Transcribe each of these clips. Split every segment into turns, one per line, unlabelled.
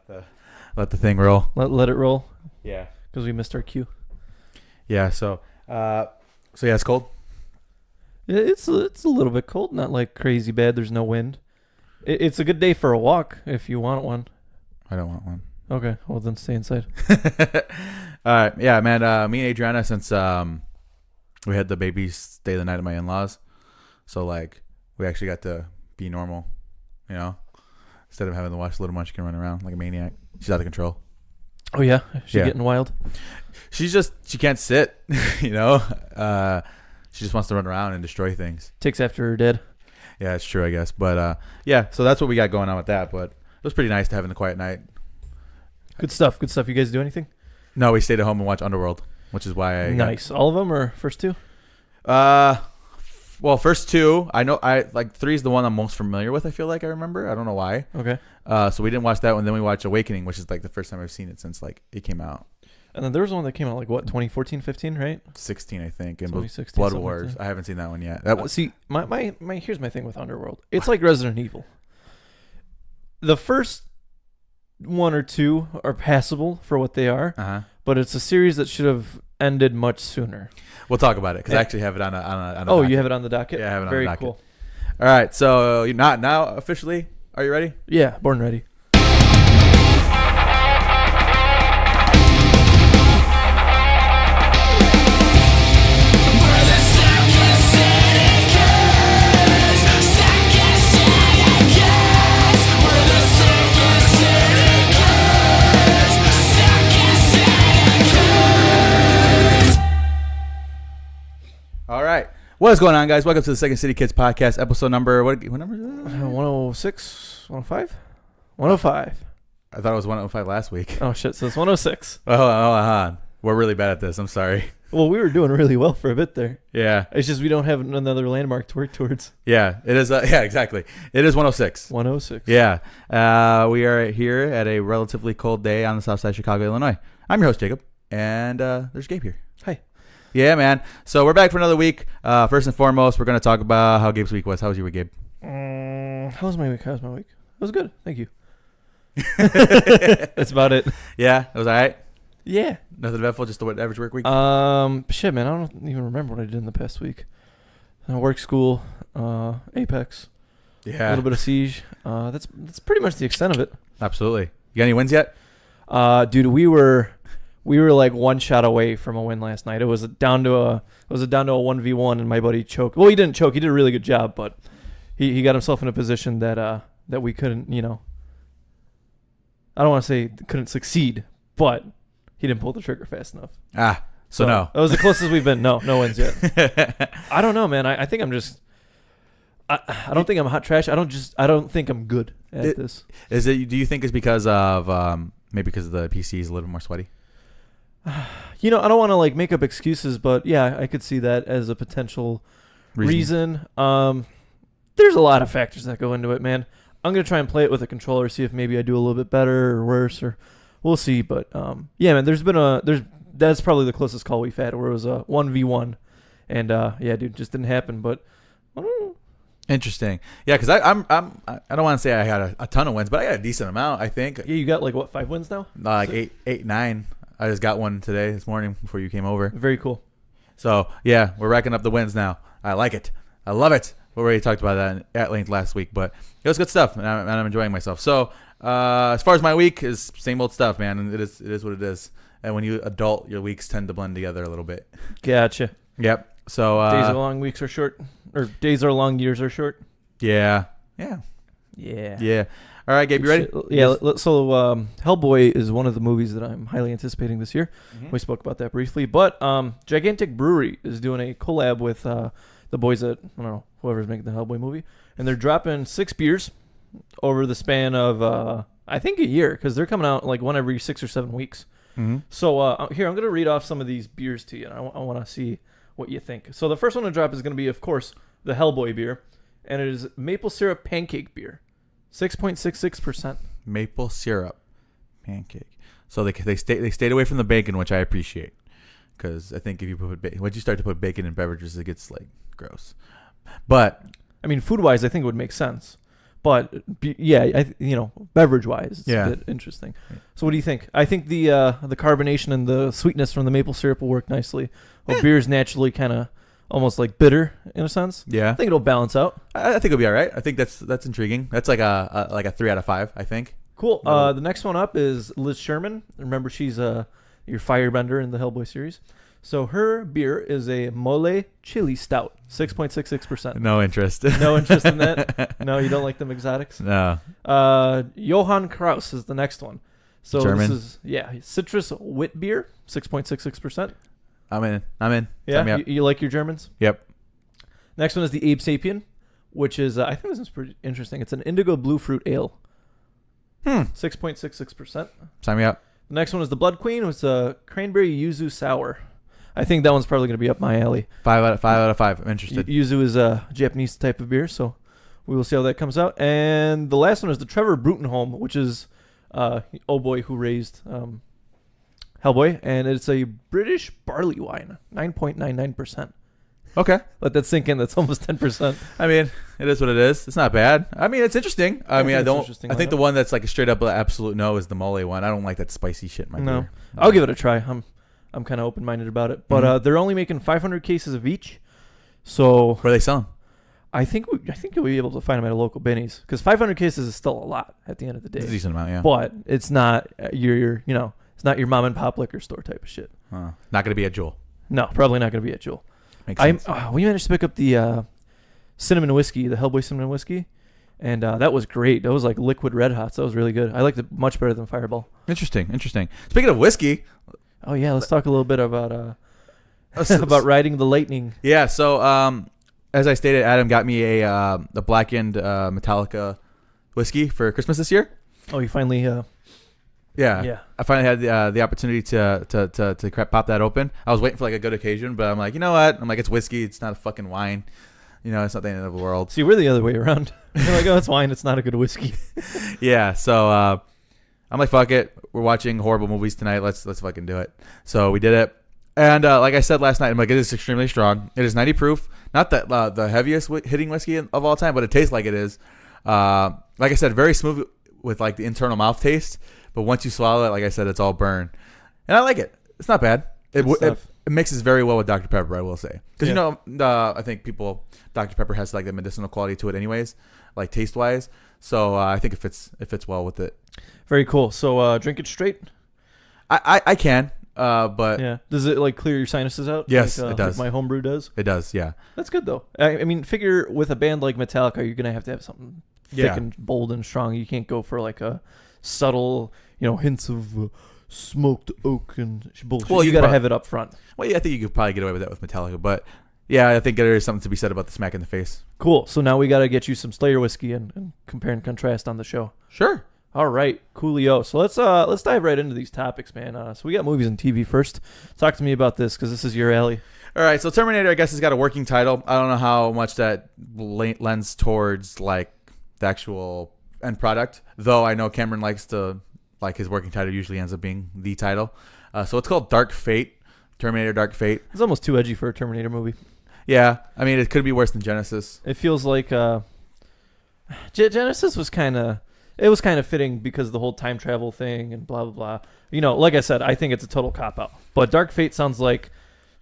let the thing roll.
Let it roll.
Yeah.
Because we missed our cue.
Yeah. So yeah, it's cold.
It's a little bit cold, not like crazy bad. There's no wind. It's a good day for a walk if you want one.
I don't want one.
Okay, well then stay inside.
All right. Yeah, man. Me and Adriana, since we had the baby stay the night at my in-laws, so like we actually got to be normal, you know, instead of having to watch Little Munchkin run around like a maniac. She's out of control.
Oh yeah, she's getting wild.
She can't sit, you know. She just wants to run around and destroy things.
Takes after her dad.
Yeah, it's true, I guess. But yeah, so that's what we got going on with that. But it was pretty nice to have a quiet night.
Good stuff. Good stuff. You guys do anything?
No, we stayed at home and watched Underworld, which is why
nice. All of them or first two?
Well, first two. I know. I like 3 is the one I'm most familiar with. I feel like I remember. I don't know why.
Okay.
So we didn't watch that one. Then we watched Awakening, which is like the first time I've seen it since like it came out.
And then there was one that came out like what 2014, 15, right?
16, I think. And
2016,
Blood Wars. Like I haven't seen that one yet.
See, my here's my thing with Underworld. It's like Resident Evil. The first 1 or 2 are passable for what they are, but it's a series that should have ended much sooner.
We'll talk about it because I actually have it on a
docket. You have it on the docket?
Yeah, I have it on
Very
the docket.
Cool.
All right, so you're not now officially. Are you ready?
Yeah, born ready.
All right. What is going on, guys? Welcome to the Second City Kids Podcast, episode number, what number is that?
106? 105? 105.
I thought it was 105 last week.
Oh, shit. So it's 106.
Oh, we're really bad at this. I'm sorry.
Well, we were doing really well for a bit there.
Yeah.
It's just we don't have another landmark to work towards.
Yeah, it is. Yeah, exactly. It is 106.
106.
Yeah. We are here at a relatively cold day on the south side of Chicago, Illinois. I'm your host, Jacob, and there's Gabe here.
Hi.
Yeah, man. So we're back for another week. First and foremost, we're going to talk about how Gabe's week was. How was your week, Gabe?
How was my week? It was good. Thank you. That's about it.
Yeah, it was all right?
Yeah.
Nothing eventful, just the average work week?
Shit, man. I don't even remember what I did in the past week. Work, school, Apex.
Yeah.
A little bit of Siege. That's pretty much the extent of it.
Absolutely. You got any wins yet?
Dude, we were like one shot away from a win last night. It was down to a 1v1, and my buddy choked. Well, he didn't choke. He did a really good job, but he got himself in a position that we couldn't, you know. I don't want to say couldn't succeed, but he didn't pull the trigger fast enough.
So no.
That was the closest we've been. No wins yet. I don't know, man. I think I'm just. I don't think I'm hot trash. I don't think I'm good at this.
Is it? Do you think it's because of maybe because the PC is a little more sweaty?
You know, I don't want to like make up excuses, but yeah, I could see that as a potential reason. There's a lot of factors that go into it, man. I'm gonna try and play it with a controller, see if maybe I do a little bit better or worse, or we'll see. But yeah, man, that's probably the closest call we've had, where it was a 1v1, and yeah, dude, just didn't happen. But I don't know.
Interesting. Yeah, because I don't want to say I had a ton of wins, but I got a decent amount. I think.
Yeah, you got like what, 5 wins now?
Like eight, 9. I just got one this morning before you came over.
Very cool.
So yeah, we're racking up the wins now. I like it. I love it. We already talked about that at length last week, but it was good stuff, and I'm enjoying myself. So as far as my week is same old stuff, man. And it is what it is. And when you adult, your weeks tend to blend together a little bit.
Gotcha.
Yep. So
days are long, weeks are short, or days are long, years are short.
Yeah. All right, Gabe, you ready?
Yeah. So Hellboy is one of the movies that I'm highly anticipating this year. Mm-hmm. We spoke about that briefly, but Gigantic Brewery is doing a collab with the boys at, I don't know, whoever's making the Hellboy movie, and they're dropping 6 beers over the span of I think a year, because they're coming out like one every 6 or 7 weeks. Mm-hmm. So here, I'm going to read off some of these beers to you, and I want to see what you think. So the first one to drop is going to be, of course, the Hellboy beer, and it is maple syrup pancake beer, 6.66%.
Maple syrup pancake. So they stayed away from the bacon, which I appreciate, because I think if you once you start to put bacon in beverages, it gets like gross. But
I mean, food wise, I think it would make sense. beverage wise, it's
Yeah.
a bit interesting. So what do you think? I think the carbonation and the sweetness from the maple syrup will work nicely. Well, beer is naturally kind of almost like bitter in a sense.
Yeah.
I think it'll balance out.
I think it'll be all right. I think that's intriguing. That's like a 3 out of 5, I think.
Cool. The next one up is Liz Sherman. Remember, she's your firebender in the Hellboy series. So her beer is a mole chili stout, 6.66%.
No interest.
No interest in that? No, you don't like them exotics?
No.
Johann Kraus is the next one. So
German.
this is citrus wit beer, 6.66%.
I'm in. Sign me
Yeah,
up.
you like your Germans?
Yep.
Next one is the Abe Sapien, which is I think this is pretty interesting. It's an indigo blue fruit ale, 6.66%.
Sign me up.
The next one is the Blood Queen. It's a cranberry yuzu sour. I think that one's probably going to be up my alley.
5 out of 5. I'm interested.
Yuzu is a Japanese type of beer, so we will see how that comes out. And the last one is the Trevor Brutenholm, which is boy who raised Hellboy, and it's a British barley wine, 9.99%.
Okay.
Let that sink in. That's almost 10%.
I mean, it is what it is. It's not bad. I mean, it's interesting. I
think it's
don't.
interesting
I think
lineup.
the one that's like a straight up absolute no is the mole one. I don't like that spicy shit in my
No,
beer.
I'll give it a try. I'm kind of open minded about it, but
Mhm.
they're only making 500 cases of each, so
Where are they selling?
I think you'll be able to find them at a local Benny's because 500 cases is still a lot at the end of the
It's a
day.
decent amount, yeah.
But it's not it's not your mom and pop liquor store type of shit.
Not gonna be a Jewel.
No, probably not going to be at Jewel.
Makes sense.
We managed to pick up the cinnamon whiskey, the Hellboy cinnamon whiskey, and that was great. That was like liquid red hots. That was really good. I liked it much better than Fireball.
Interesting. Speaking of whiskey,
Oh yeah, let's talk a little bit about about riding the lightning.
yeah. So, as I stated, Adam got me a blackened Metallica whiskey for Christmas this year.
Oh, you finally
Yeah. I finally had the opportunity to pop that open. I was waiting for like a good occasion, but I'm like, you know what? I'm like, it's whiskey. It's not a fucking wine. It's not the end of the world.
See, we're the other way around. You're like, oh, it's wine. It's not a good whiskey.
Yeah. So I'm like, fuck it. We're watching horrible movies tonight. Let's fucking do it. So we did it. And like I said last night, I'm like, it is extremely strong. It is 90 proof. Not that the heaviest hitting whiskey of all time, but it tastes like it is. Like I said, very smooth with like the internal mouth taste. But once you swallow it, like I said, it's all burn. And I like it. It's not bad. It mixes very well with Dr. Pepper, I will say. Because, I think Dr. Pepper has like the medicinal quality to it anyways, like taste-wise. So I think it fits well with it.
Very cool. So drink it straight?
I can, but...
Yeah. Does it like clear your sinuses out?
Yes,
like,
it does.
Like my homebrew does?
It does, yeah.
That's good, though. I mean, figure with a band like Metallica, you're going to have something thick and bold and strong. You can't go for like a subtle, hints of smoked oak and bullshit. Well, you got to have it up front.
Well, yeah, I think you could probably get away with that with Metallica, but yeah, I think there is something to be said about the smack in the face.
Cool. So now we got to get you some Slayer whiskey and compare and contrast on the show.
Sure.
All right, coolio. So let's dive right into these topics, man. So we got movies and TV first. Talk to me about this because this is your alley.
All right, so Terminator, I guess, has got a working title. I don't know how much that lends towards like the actual end product, though I know Cameron likes to like his working title usually ends up being the title. So it's called Dark Fate, Terminator Dark Fate.
It's almost too edgy for a Terminator movie.
Yeah, I mean, it could be worse than Genesis.
It feels like Genesis was kind of fitting because of the whole time travel thing and blah blah blah. Like I said, I think it's a total cop out. But Dark Fate sounds like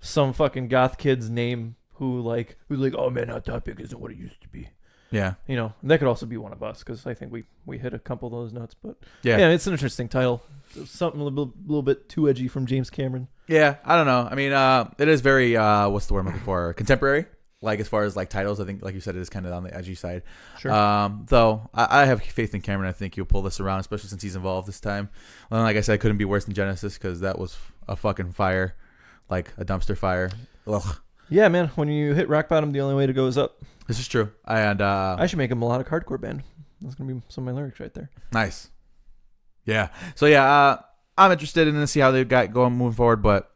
some fucking goth kid's name who's like, oh man, that topic isn't what it used to be.
Yeah.
That could also be one of us because I think we hit a couple of those notes. But
yeah,
it's an interesting title. Something a little bit too edgy from James Cameron.
Yeah, I don't know. I mean, it is very what's the word I'm looking for? Contemporary. Like as far as like titles, I think like you said, it is kind of on the edgy side.
Sure.
Though I have faith in Cameron. I think he'll pull this around, especially since he's involved this time. Well, like I said, it couldn't be worse than Genesis because that was a fucking fire, like a dumpster fire. Ugh.
Yeah, man. When you hit rock bottom, the only way to go is up.
This is true. And
I should make a melodic hardcore band. That's gonna be some of my lyrics right there.
Nice. Yeah. So yeah, I'm interested in to see how they got going moving forward, but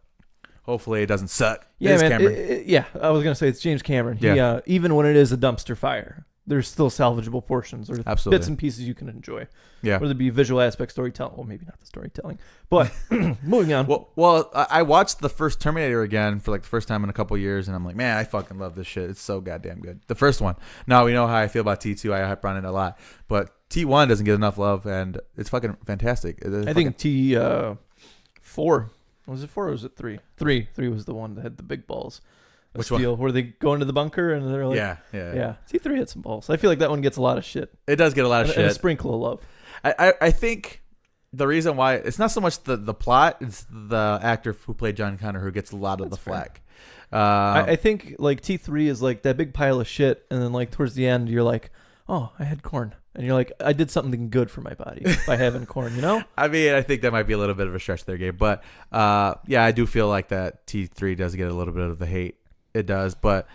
hopefully it doesn't suck.
Yeah,
it is
man.
Cameron.
Yeah, I was gonna say it's James Cameron.
Yeah.
Even when it is a dumpster fire, there's still salvageable portions or
Absolutely.
bits and pieces you can enjoy.
Yeah.
Whether it be visual aspect, storytelling. Well, maybe not the storytelling, but moving on.
Well, I watched the first Terminator again for like the first time in a couple years, and I'm like, man, I fucking love this shit. It's so goddamn good. The first one. Now we know how I feel about T2. I hype on it a lot, but T1 doesn't get enough love, and it's fucking fantastic.
I think T4 was it 4 or was it 3? 3 was the one that had the big balls.
Which
steel,
one?
where they go into the bunker and they're like,
yeah.
T3 had some balls. I feel like that one gets a lot of shit.
It does get a lot of
and
shit.
A sprinkle of love.
I think the reason why it's not so much the plot, it's the actor who played John Connor who gets a lot of the flack.
I think like T3 is like that big pile of shit, and then like towards the end you're like, oh, I had corn, and you're like, I did something good for my body by having corn, you know?
I mean, I think that might be a little bit of a stretch there, Gabe, but yeah, I do feel like that T3 does get a little bit of the hate. It does, but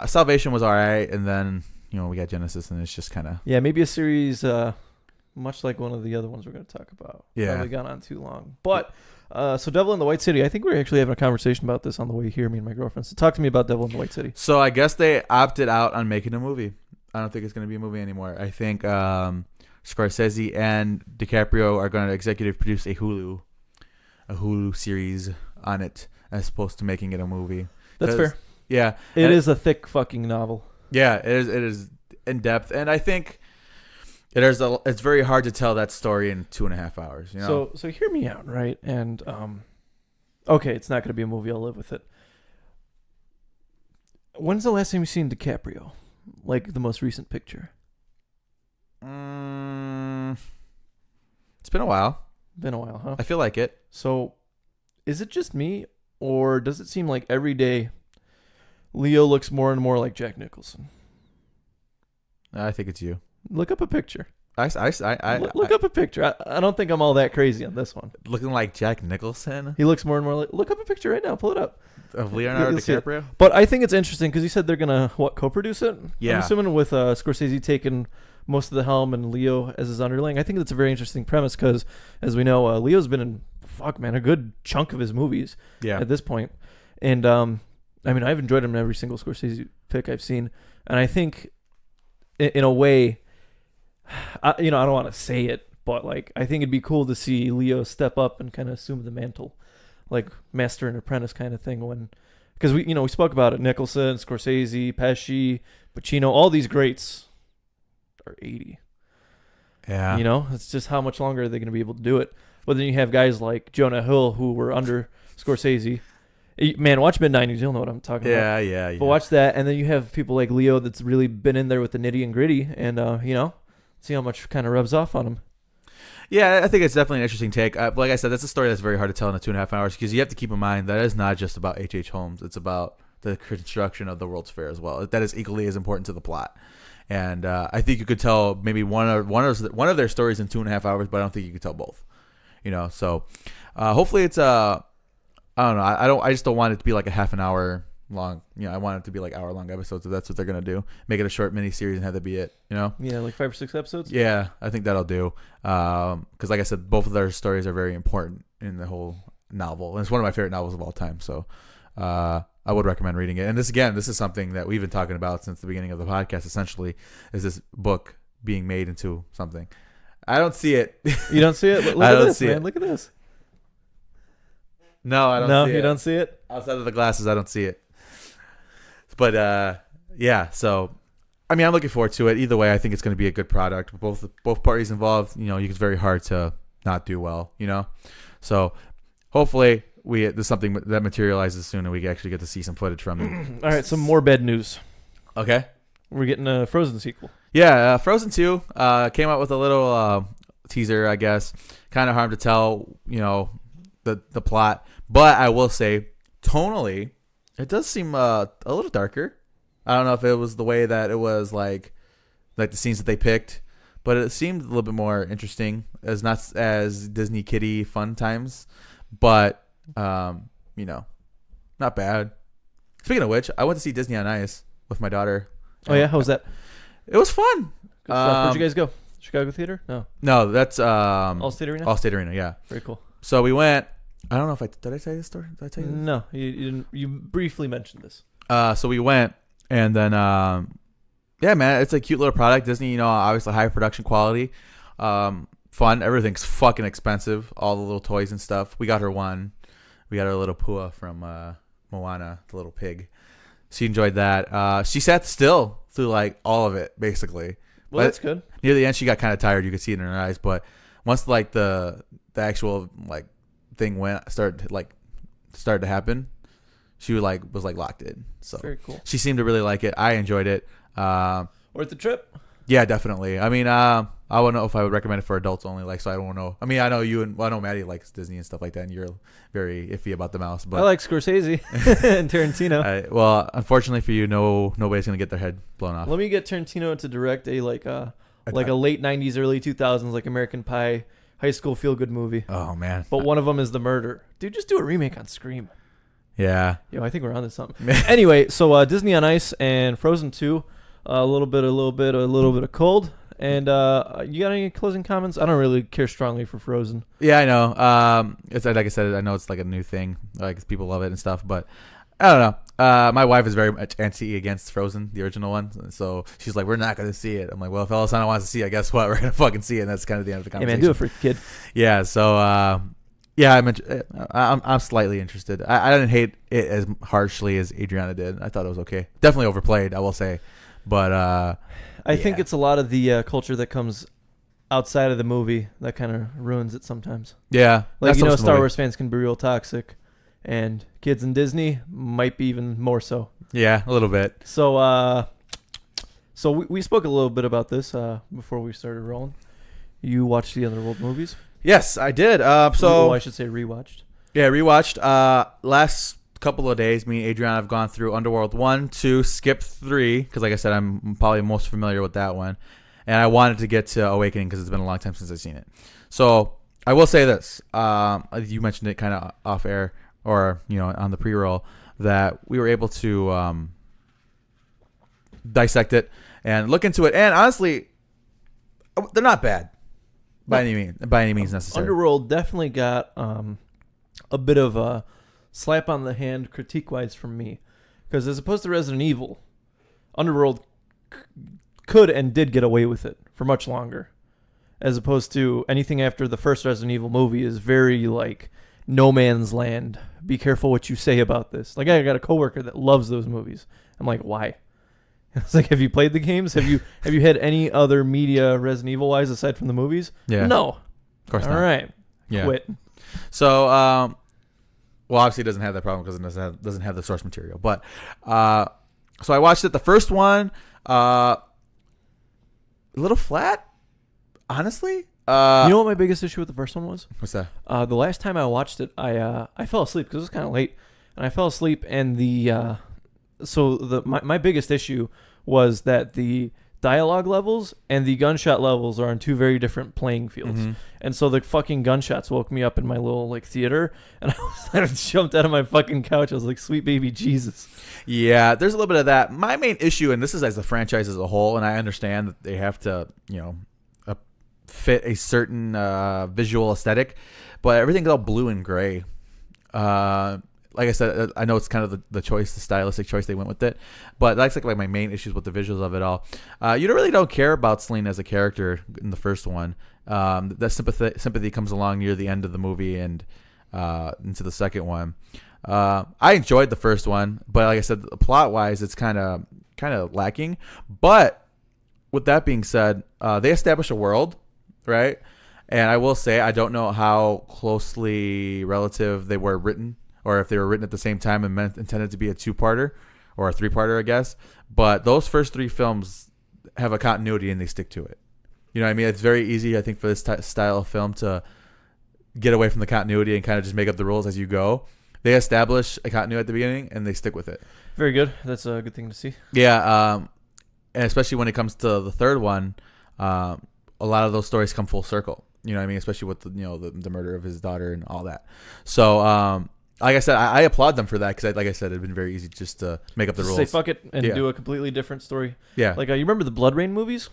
Salvation was all right, and then we got Genesis, and it's just kind of
maybe a series much like one of the other ones we're going to talk about.
Yeah,
probably gone on too long. But so Devil in the White City, I think we were actually having a conversation about this on the way here, me and my girlfriend. So talk to me about Devil in the White City.
So I guess they opted out on making a movie. I don't think it's going to be a movie anymore. I think Scorsese and DiCaprio are going to executive produce a Hulu series on it, as opposed to making it a movie.
That's fair.
Yeah,
it is a thick fucking novel.
Yeah, it is. It is in depth, and I think it's very hard to tell that story in 2.5 hours.
So hear me out, right? And okay, it's not going to be a movie. I'll live with it. When's the last time you've seen DiCaprio? Like the most recent picture?
It's been a while.
Been a while, huh?
I feel like it.
So, is it just me, or does it seem like every day Leo looks more and more like Jack Nicholson?
I think it's you.
Look up a picture.
Look
up a picture. I don't think I'm all that crazy on this one.
Looking like Jack Nicholson?
He looks more and more like... Look up a picture right now. Pull it up.
Of Leonardo DiCaprio?
But I think it's interesting because you said they're going to, co-produce it?
Yeah.
I'm assuming with Scorsese taking most of the helm and Leo as his underling. I think that's a very interesting premise because, as we know, Leo's been in, a good chunk of his movies at this point. And, I mean, I've enjoyed him in every single Scorsese pick I've seen. And I think, in a way... I don't want to say it, but like I think it'd be cool to see Leo step up and kind of assume the mantle, like master and apprentice kind of thing. Because we spoke about it, Nicholson, Scorsese, Pesci, Pacino, all these greats are 80.
Yeah,
it's just how much longer are they going to be able to do it? But then you have guys like Jonah Hill who were under Scorsese. Man, watch mid-90s, you'll know what I'm talking about.
Yeah.
But watch that, and then you have people like Leo that's really been in there with the nitty and gritty, and see how much kind of rubs off on him.
Yeah, I think it's definitely an interesting take. Like I said, that's a story that's very hard to tell in 2.5 hours because you have to keep in mind that it's not just about H.H. Holmes. It's about the construction of the World's Fair as well. That is equally as important to the plot. And I think you could tell maybe one of their stories in 2.5 hours, but I don't think you could tell both. So hopefully it's I don't know. I just don't want it to be like a half an hour long. I want it to be like hour-long episodes if that's what they're gonna do. Make it a short mini-series and have that be it.
Yeah, like 5 or 6 episodes.
Yeah, I think that'll do. Because like I said, both of their stories are very important in the whole novel, and it's one of my favorite novels of all time. So I would recommend reading it. And this is something that we've been talking about since the beginning of the podcast. Essentially, is this book being made into something? I don't see it.
You don't see it? Look
I
at
don't
this,
see
man.
it.
Look at this.
No, I don't.
No,
see
you
it.
don't see it.
Outside of the glasses, I don't see it. But yeah, so I mean, I'm looking forward to it. Either way, I think it's going to be a good product. Both parties involved, it's very hard to not do well, So hopefully there's something that materializes soon, and we actually get to see some footage from it.
All right, some more bad news.
Okay,
we're getting a Frozen sequel.
Yeah, Frozen 2 came out with a little teaser, I guess. Kind of hard to tell, the plot, but I will say, tonally, it does seem a little darker. I don't know if it was the way that it was like the scenes that they picked, but it seemed a little bit more interesting, as not as Disney kiddie fun times, but not bad. Speaking of which, I went to see Disney on Ice with my daughter.
Oh yeah, how was that?
It was fun.
Good stuff. Where'd you guys go? Chicago Theater?
No, that's
Allstate Arena.
Allstate Arena, yeah.
Very cool.
So we went. I don't know if did I tell you this story? Did I tell you this?
No, you didn't. You briefly mentioned this.
So we went, and then Yeah, man, it's a cute little product. Disney, obviously high production quality, fun. Everything's fucking expensive. All the little toys and stuff. We got her one. We got her little Pua from Moana, the little pig. She enjoyed that. She sat still through like all of it, basically.
Well, that's good.
Near the end, she got kind of tired. You could see it in her eyes. But once like the actual like thing started to happen, she was like locked in. So
Very cool.
She seemed to really like it. I enjoyed it.
Worth the trip?
Yeah, definitely. I mean, I don't know if I would recommend it for adults only. Like, so I don't know. I mean, I know I know Maddie likes Disney and stuff like that, and you're very iffy about the mouse. But
I like Scorsese and Tarantino.
Well, unfortunately for you, nobody's gonna get their head blown off.
Let me get Tarantino to direct a late '90s, early 2000s like American Pie high school feel good movie.
Oh man!
But one of them is The Murder. Dude, just do a remake on Scream.
Yeah.
Yo, I think we're onto something. Anyway, so Disney on Ice and Frozen 2, a little bit of cold. And you got any closing comments? I don't really care strongly for Frozen.
Yeah, I know. It's like I said, I know it's like a new thing, like people love it and stuff, but I don't know. My wife is very much anti against Frozen, the original one, so she's like, "We're not going to see it." I'm like, "Well, if Elisana wants to see it, guess what? We're going to fucking see it." And that's kind of the end of the conversation.
Hey man, do it for your kid.
Yeah. So yeah, I'm slightly interested. I didn't hate it as harshly as Adriana did. I thought it was okay. Definitely overplayed, I will say, but
I think it's a lot of the culture that comes outside of the movie that kind of ruins it sometimes.
Yeah.
Like, Star Wars fans can be real toxic, and kids in Disney might be even more so.
Yeah, a little bit.
So we spoke a little bit about this before we started rolling. You watched the Underworld movies?
Yes, I did.
I should say rewatched.
Yeah, rewatched. Last couple of days, me and Adriana have gone through Underworld 1, 2, skipped 3, because like I said, I'm probably most familiar with that one. And I wanted to get to Awakening because it's been a long time since I've seen it. So I will say this. You mentioned it kind of off air or, on the pre-roll, that we were able to dissect it and look into it. And honestly, they're not bad by any means necessary.
Underworld definitely got a bit of a slap on the hand critique-wise from me. Because as opposed to Resident Evil, Underworld could and did get away with it for much longer. As opposed to anything after the first Resident Evil movie is very like no man's land. Be careful what you say about this. Like, I got a coworker that loves those movies. I'm like, why? It's like, have you played the games? Have you had any other media Resident Evil wise aside from the movies?
Yeah.
No.
Of course not.
All right.
Yeah.
Quit.
So, well, obviously it doesn't have that problem because it doesn't have the source material. But, so I watched it. The first one, a little flat, honestly.
You know what my biggest issue with the first one was?
What's that?
The last time I watched it, I fell asleep because it was kind of late, and I fell asleep. And my biggest issue was that the dialogue levels and the gunshot levels are on two very different playing fields.
Mm-hmm.
And so the fucking gunshots woke me up in my little theater, and I jumped out of my fucking couch. I was like, sweet baby Jesus.
Yeah, there's a little bit of that. My main issue, and this is as the franchise as a whole, and I understand that they have to, fit a certain visual aesthetic, but everything's all blue and gray. Like I said, I know it's kind of the choice, the stylistic choice they went with it, but that's like my main issues with the visuals of it all. You really don't care about Selena as a character in the first one. That sympathy comes along near the end of the movie and into the second one. I enjoyed the first one, but like I said, plot wise, it's kind of lacking. But with that being said, they establish a world, right? And I will say, I don't know how closely relative they were written, or if they were written at the same time and intended to be a two-parter or a three-parter, I guess. But those first three films have a continuity and they stick to it. You know what I mean? It's very easy, I think, for this style of film to get away from the continuity and kind of just make up the rules as you go. They establish a continuity at the beginning and they stick with it.
Very good. That's a good thing to see.
Yeah, and especially when it comes to the third one, a lot of those stories come full circle. You know what I mean? Especially with the murder of his daughter and all that. So, like I said, I applaud them for that because, like I said, it'd been very easy just to make up the rules.
Say fuck it and do a completely different story.
Yeah.
Like, you remember the Blood Rain movies?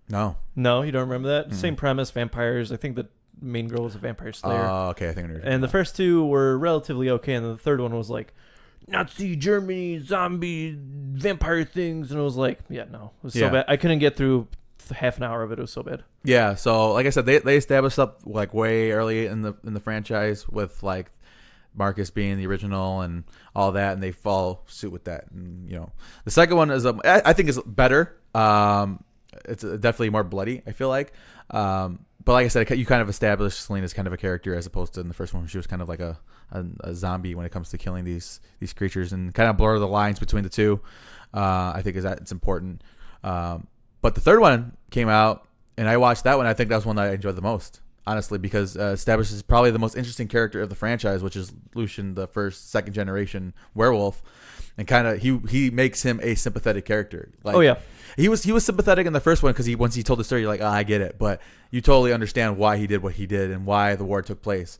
No, you
don't remember that? Same premise, vampires. I think the main girl was a vampire slayer.
Oh, okay. I think I know.
And the first two were relatively okay, and then the third one was like, Nazi Germany, zombie, vampire things, and I was like, yeah, no, it was so
Yeah.
bad. I couldn't get through half an hour of it. It was so bad.
Yeah, so like I said, they established up like way early in the franchise with like Marcus being the original and all that, and they follow suit with that. And the second one is I think is better. It's definitely more bloody, I feel like. But like I said, you kind of established Selene as kind of a character as opposed to in the first one, she was kind of like a zombie when it comes to killing these creatures, and kind of blur the lines between the two. I think it's important. But the third one came out, and I watched that one. I think that was one that I enjoyed the most, honestly, because establishes probably the most interesting character of the franchise, which is Lucian, the second generation werewolf, and kind of he makes him a sympathetic character. Like,
Oh yeah.
He was sympathetic in the first one because once he told the story, you're like, I get it, but you totally understand why he did what he did and why the war took place.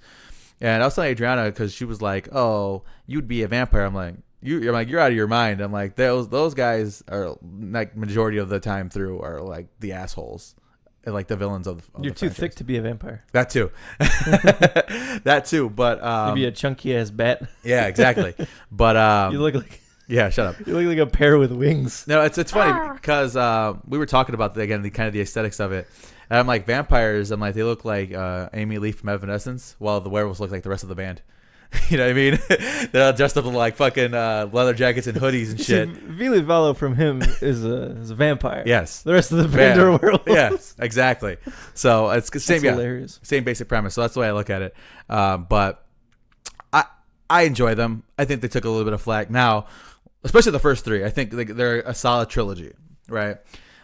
And I was telling Adriana because she was like, "Oh, you'd be a vampire." I'm like, "You're out of your mind." I'm like, those guys are like majority of the time through are like the assholes, and like the villains of
You're
the
too
franchise.
thick to be a vampire.
That too, that too. But
You'd be a chunky ass bat.
yeah, exactly. But
You look like
yeah, shut up.
you look like a pear with wings.
No, it's funny because we were talking about the aesthetics of it. And I'm like, vampires, I'm like, they look like Amy Lee from Evanescence, while the werewolves look like the rest of the band. You know what I mean? They're all dressed up in like fucking leather jackets and hoodies and shit.
Vili Vallo from him is a vampire.
Yes.
The rest of the band are werewolves.
Yes, exactly. So it's same,
That's hilarious.
same basic premise. So that's the way I look at it. But I enjoy them. I think they took a little bit of flack. Now, especially the first three, I think they're a solid trilogy, right?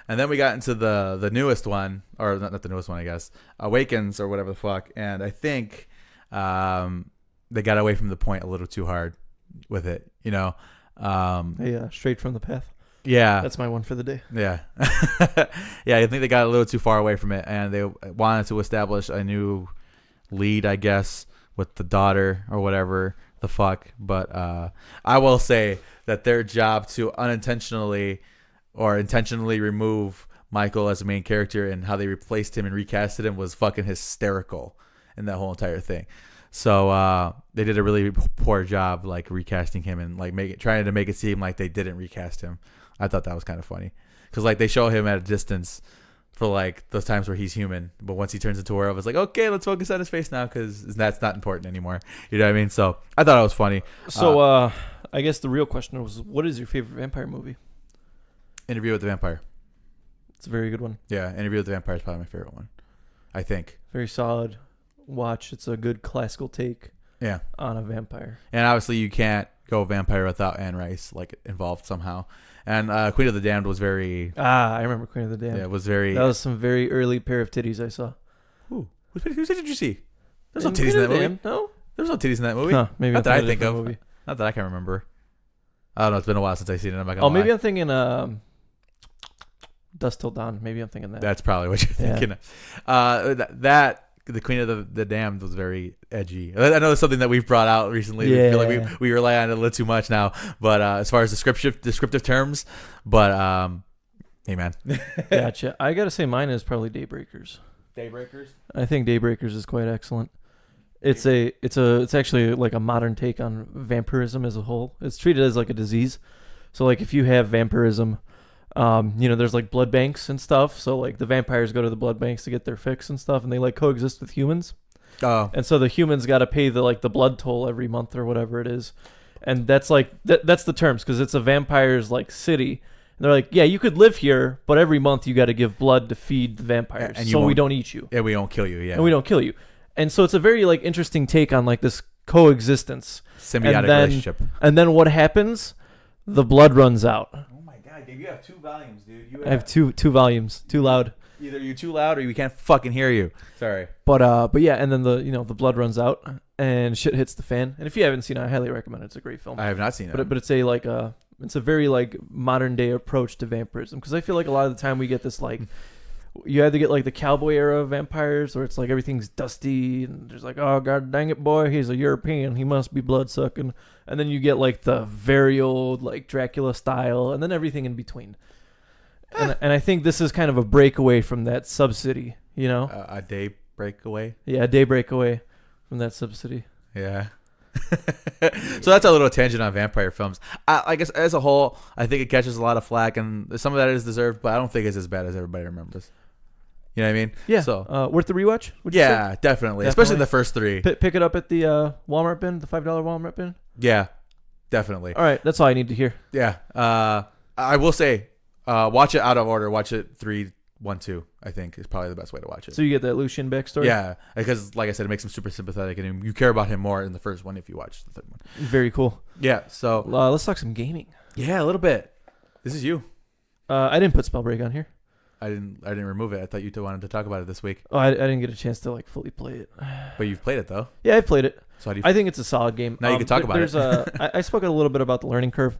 And then we got into the newest one, or not the newest one, I guess, Awakens or whatever the fuck. And I think they got away from the point a little too hard with it,
Yeah, straight from the path.
Yeah.
That's my one for the day.
Yeah. Yeah, I think they got a little too far away from it, and they wanted to establish a new lead, I guess, with the daughter or whatever the fuck. But I will say that their job to unintentionally or intentionally remove Michael as a main character and how they replaced him and recasted him was fucking hysterical in that whole entire thing. So they did a really poor job, like recasting him and like trying to make it seem like they didn't recast him. I thought that was kind of funny because like they show him at a distance for like those times where he's human, but once he turns into a werewolf, it's like, okay, let's focus on his face now because that's not important anymore. You know what I mean? So I thought it was funny.
So I guess the real question was, what is your favorite vampire movie?
Interview with the Vampire.
It's a very good one.
Yeah, Interview with the Vampire is probably my favorite one, I think.
Very solid watch. It's a good classical take
Yeah.
on a vampire.
And obviously you can't go vampire without Anne Rice, like involved somehow. And Queen of the Damned was very...
I remember Queen of the Damned.
Yeah, it was very...
That was some very early pair of titties I saw.
Who did you see? There's no
In
titties in
Queen
that
of the
movie.
Damned? No?
There's no titties in that movie.
Huh, maybe
Not that I
I'm thinking
think of.
movie.
Not that I can remember. I don't know. It's been a while since I've seen it. I'm not gonna
Oh, maybe
lie.
I'm thinking Dusk Till Dawn. Maybe I'm thinking that.
That's probably what you're
Yeah.
thinking. The Queen of the Damned was very edgy. I know it's something that we've brought out recently.
Yeah.
We feel like we rely on it a little too much now. But as far as descriptive terms, but hey man,
Gotcha. I gotta say mine is probably Daybreakers.
Daybreakers.
I think Daybreakers is quite excellent. It's actually like a modern take on vampirism as a whole. It's treated as like a disease. So like if you have vampirism, there's like blood banks and stuff. So like the vampires go to the blood banks to get their fix and stuff, and they like coexist with humans.
Oh,
And so the humans got to pay the blood toll every month or whatever it is. And that's like that's the terms, because it's a vampire's like city. And they're like, yeah, you could live here, but every month you got to give blood to feed the vampires,
And you
so we
won't-
don't eat you.
yeah, we don't kill you. Yeah,
And we don't kill you. And so it's a very like interesting take on like this coexistence.
symbiotic
and then-
relationship.
And then what happens? The blood runs out.
Oh my god, Dave, you have 2 volumes, dude. You
I have two volumes. Too loud.
either you're too loud or we can't fucking hear you. Sorry.
But yeah, and then the blood runs out and shit hits the fan. And if you haven't seen it, I highly recommend it. It's a great film.
I have not seen it.
But it's a very like modern day approach to vampirism, because I feel like a lot of the time we get this like you either get like the cowboy era vampires where it's like everything's dusty and there's like, oh god dang it boy, he's a European, he must be blood sucking, and then you get like the very old like Dracula style, and then everything in between. And I think this is kind of a breakaway from that subsidy,
a day breakaway.
Yeah, a day breakaway from that subsidy.
Yeah. So that's a little tangent on vampire films. I guess as a whole, I think it catches a lot of flack, and some of that is deserved, but I don't think it's as bad as everybody remembers. You know what I mean?
Yeah.
So
worth the rewatch? Would you say?
definitely. Especially the first three.
Pick it up at the Walmart bin, the $5 Walmart bin.
Yeah, definitely.
All right, that's all I need to hear.
Yeah. I will say, watch it out of order. Watch it 3, 1, 2. I think is probably the best way to watch it.
So you get that Lucian backstory.
Yeah, because like I said, it makes him super sympathetic, and you care about him more in the first one if you watch the third one.
Very cool.
Yeah. So
let's talk some gaming.
yeah, a little bit. This is you.
I didn't put Spellbreak on here.
I didn't remove it. I thought you two wanted to talk about it this week.
Oh, I didn't get a chance to like fully play it.
But you've played it though.
Yeah, I played it.
So how do you
I think it's a solid game.
Now you can talk about it.
I spoke a little bit about the learning curve,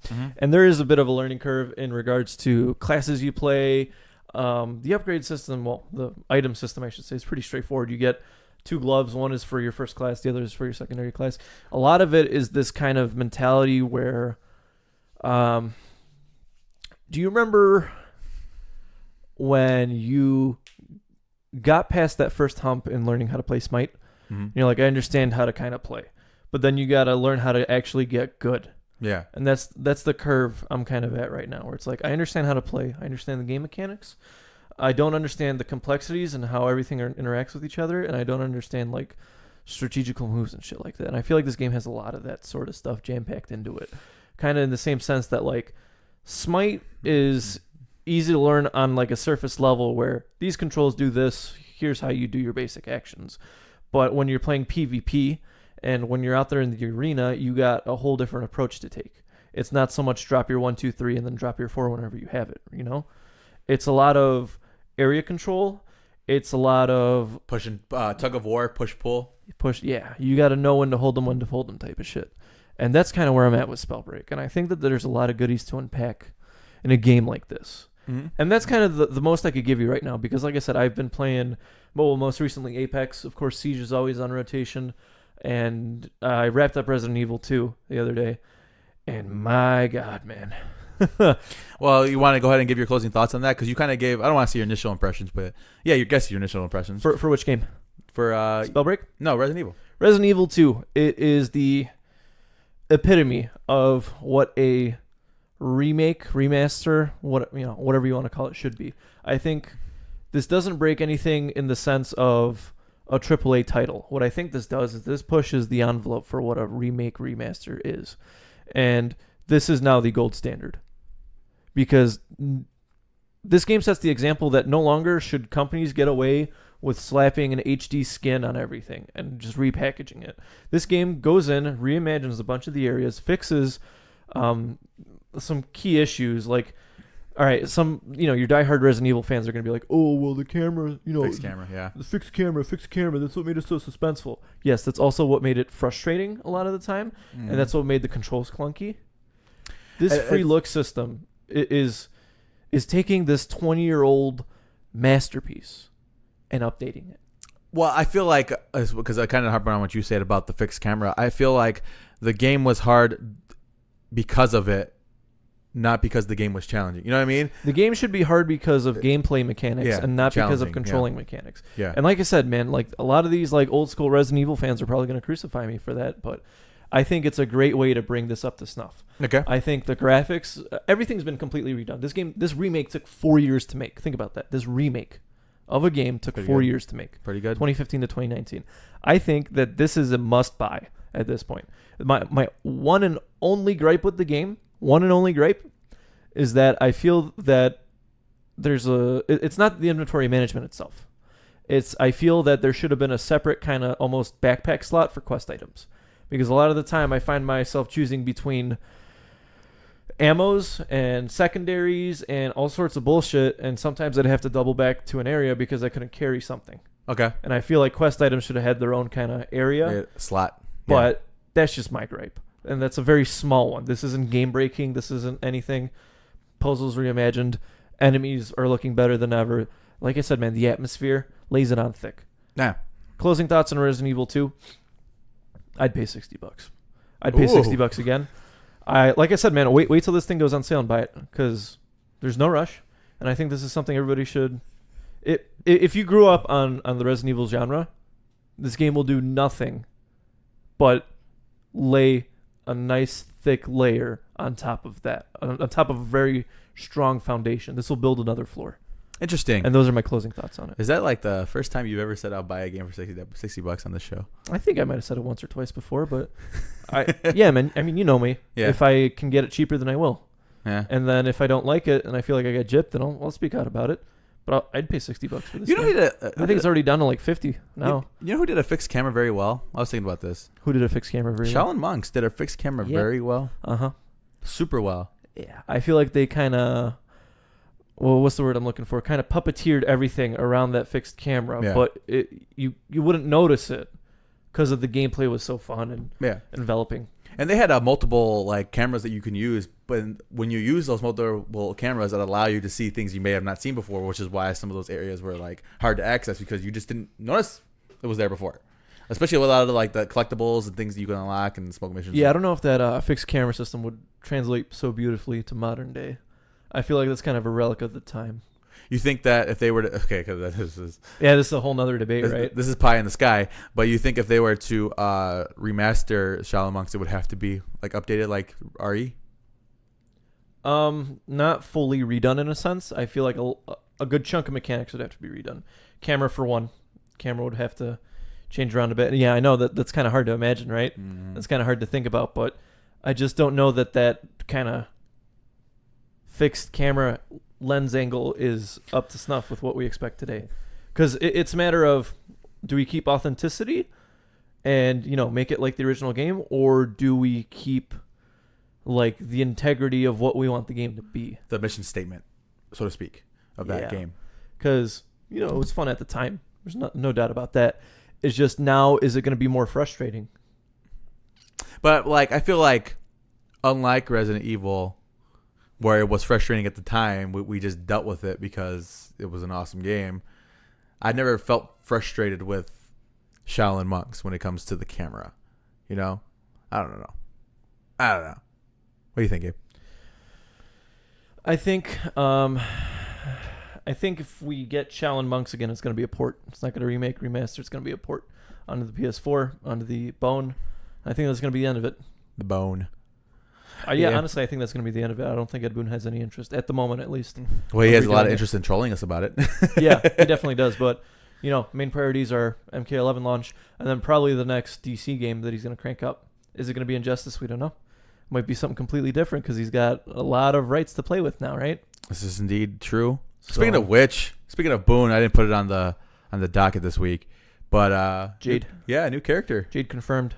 Mm-hmm.
and there is a bit of a learning curve in regards to classes you play. The upgrade system, well, the item system, I should say, is pretty straightforward. You get 2 gloves. One is for your first class. The other is for your secondary class. A lot of it is this kind of mentality where, do you remember when you got past that first hump in learning how to play Smite?
Mm-hmm.
You're like, I understand how to kind of play, but then you got to learn how to actually get good.
Yeah.
And that's the curve I'm kind of at right now, where it's like, I understand how to play. I understand the game mechanics. I don't understand the complexities and how everything interacts with each other. And I don't understand like strategical moves and shit like that. And I feel like this game has a lot of that sort of stuff jam-packed into it. Kind of in the same sense that like Smite is easy to learn on like a surface level where these controls do this. Here's how you do your basic actions. But when you're playing PvP, and when you're out there in the arena, you got a whole different approach to take. It's not so much drop your 1, 2, 3 and then drop your 4 whenever you have it, you know? It's a lot of area control. It's a lot of
Pushing, tug of war, push pull.
yeah. You got to know when to hold them type of shit. And that's kind of where I'm at with Spellbreak. And I think that there's a lot of goodies to unpack in a game like this.
Mm-hmm.
And that's kind of the most I could give you right now, because like I said, I've been playing, well, most recently Apex. Of course, Siege is always on rotation. And I wrapped up Resident Evil 2 the other day, and my God, man.
Well, you want to go ahead and give your closing thoughts on that? Because you kind of gave, I don't want to see your initial impressions, but yeah, you guess your initial impressions.
For which game?
For
Spellbreak?
No, Resident Evil.
Resident Evil 2. It is the epitome of what a remake, remaster, whatever you want to call it, should be. I think this doesn't break anything in the sense of a AAA title. What I think this does is this pushes the envelope for what a remake remaster is. And this is now the gold standard. Because this game sets the example that no longer should companies get away with slapping an HD skin on everything and just repackaging it. This game goes in, reimagines a bunch of the areas, fixes some key issues like, all right, your diehard Resident Evil fans are going to be like, oh, well, the camera,
Fixed camera, yeah.
The fixed camera, that's what made it so suspenseful. Yes, that's also what made it frustrating a lot of the time, and that's what made the controls clunky. This free look system is taking this 20-year-old masterpiece and updating it.
Well, I feel like, because I kind of harp on what you said about the fixed camera, I feel like the game was hard because of it, not because the game was challenging. You know what I mean?
The game should be hard because of gameplay mechanics and not because of controlling mechanics.
Yeah.
And like I said, man, like a lot of these like old school Resident Evil fans are probably going to crucify me for that, but I think it's a great way to bring this up to snuff.
Okay.
I think the graphics, everything's been completely redone. This remake took 4 years to make. Think about that. This remake of a game took
Pretty
4
good.
years to make.
Pretty good.
2015 to 2019. I think that this is a must buy at this point. My one and only gripe with the game, is that I feel that it's not the inventory management itself. I feel that there should have been a separate kind of almost backpack slot for quest items. Because a lot of the time I find myself choosing between ammos and secondaries and all sorts of bullshit, and sometimes I'd have to double back to an area because I couldn't carry something.
Okay.
And I feel like quest items should have had their own kind of area.
Slot.
But that's just my gripe. And that's a very small one. This isn't game breaking. This isn't anything. Puzzles reimagined. Enemies are looking better than ever. Like I said, man, the atmosphere lays it on thick.
Yeah.
Closing thoughts on Resident Evil 2. I'd pay $60. I'd pay $60 again. Like I said, man, wait till this thing goes on sale and buy it, because there's no rush. And I think this is something everybody should. If you grew up on the Resident Evil genre, this game will do nothing but lay a nice thick layer on top of that, on top of a very strong foundation. This will build another floor.
Interesting.
And those are my closing thoughts on it.
Is that like the first time you've ever said I'll buy a game for $60 on this show?
I think I might have said it once or twice before, but yeah, man. I mean, you know me.
Yeah.
If I can get it cheaper, then I will.
Yeah.
And then if I don't like it and I feel like I got gypped, then I'll speak out about it. But I'd pay $60 for this.
You know who
game.
did
I think it's already down to like 50 now.
You know who did a fixed camera very well? I was thinking about this.
Who did a fixed camera very well?
Shaolin Monks did a fixed camera
Yeah.
very well.
Uh-huh.
Super well.
Yeah. I feel like they kind of, well, what's the word I'm looking for? Kind of puppeteered everything around that fixed camera,
Yeah.
but you wouldn't notice it because of the gameplay was so fun and enveloping.
And they had multiple like cameras that you can use, but when you use those multiple cameras, that allow you to see things you may have not seen before, which is why some of those areas were like hard to access because you just didn't notice it was there before. Especially with a lot of like the collectibles and things that you can unlock and smoke missions.
Yeah, I don't know if that fixed camera system would translate so beautifully to modern day. I feel like that's kind of a relic of the time.
You think that if they were to because this is
this is a whole nother debate, right?
This is pie in the sky, but you think if they were to remaster Shaolin Monks, it would have to be like updated like RE?
Not fully redone in a sense. I feel like a good chunk of mechanics would have to be redone. Camera for one. Camera would have to change around a bit. Yeah, I know that's kind of hard to imagine, right?
Mm-hmm.
That's kind of hard to think about, but I just don't know that kind of fixed camera lens angle is up to snuff with what we expect today. Because it's a matter of, do we keep authenticity and, make it like the original game, or do we keep like the integrity of what we want the game to be?
The mission statement, so to speak, of that game.
Because, it was fun at the time. There's no doubt about that. It's just now, is it going to be more frustrating?
But like, I feel like, unlike Resident Evil, where it was frustrating at the time, we just dealt with it because it was an awesome game. I never felt frustrated with Shaolin Monks when it comes to the camera. I don't know. What do you think, Gabe?
I think if we get Shaolin Monks again, it's going to be a port. It's not going to remaster. It's going to be a port onto the PS4, onto the Bone. I think that's going to be the end of it.
The Bone.
Yeah, honestly, I think that's going to be the end of it. I don't think Ed Boon has any interest, at the moment at least.
Well, he has a lot of interest in trolling us about it.
Yeah, he definitely does. But, main priorities are MK11 launch, and then probably the next DC game that he's going to crank up. Is it going to be Injustice? We don't know. Might be something completely different because he's got a lot of rights to play with now, right? This
is indeed true. Speaking of which, speaking of Boone, I didn't put it on the docket this week, but
Jade.
Yeah, new character.
Jade confirmed.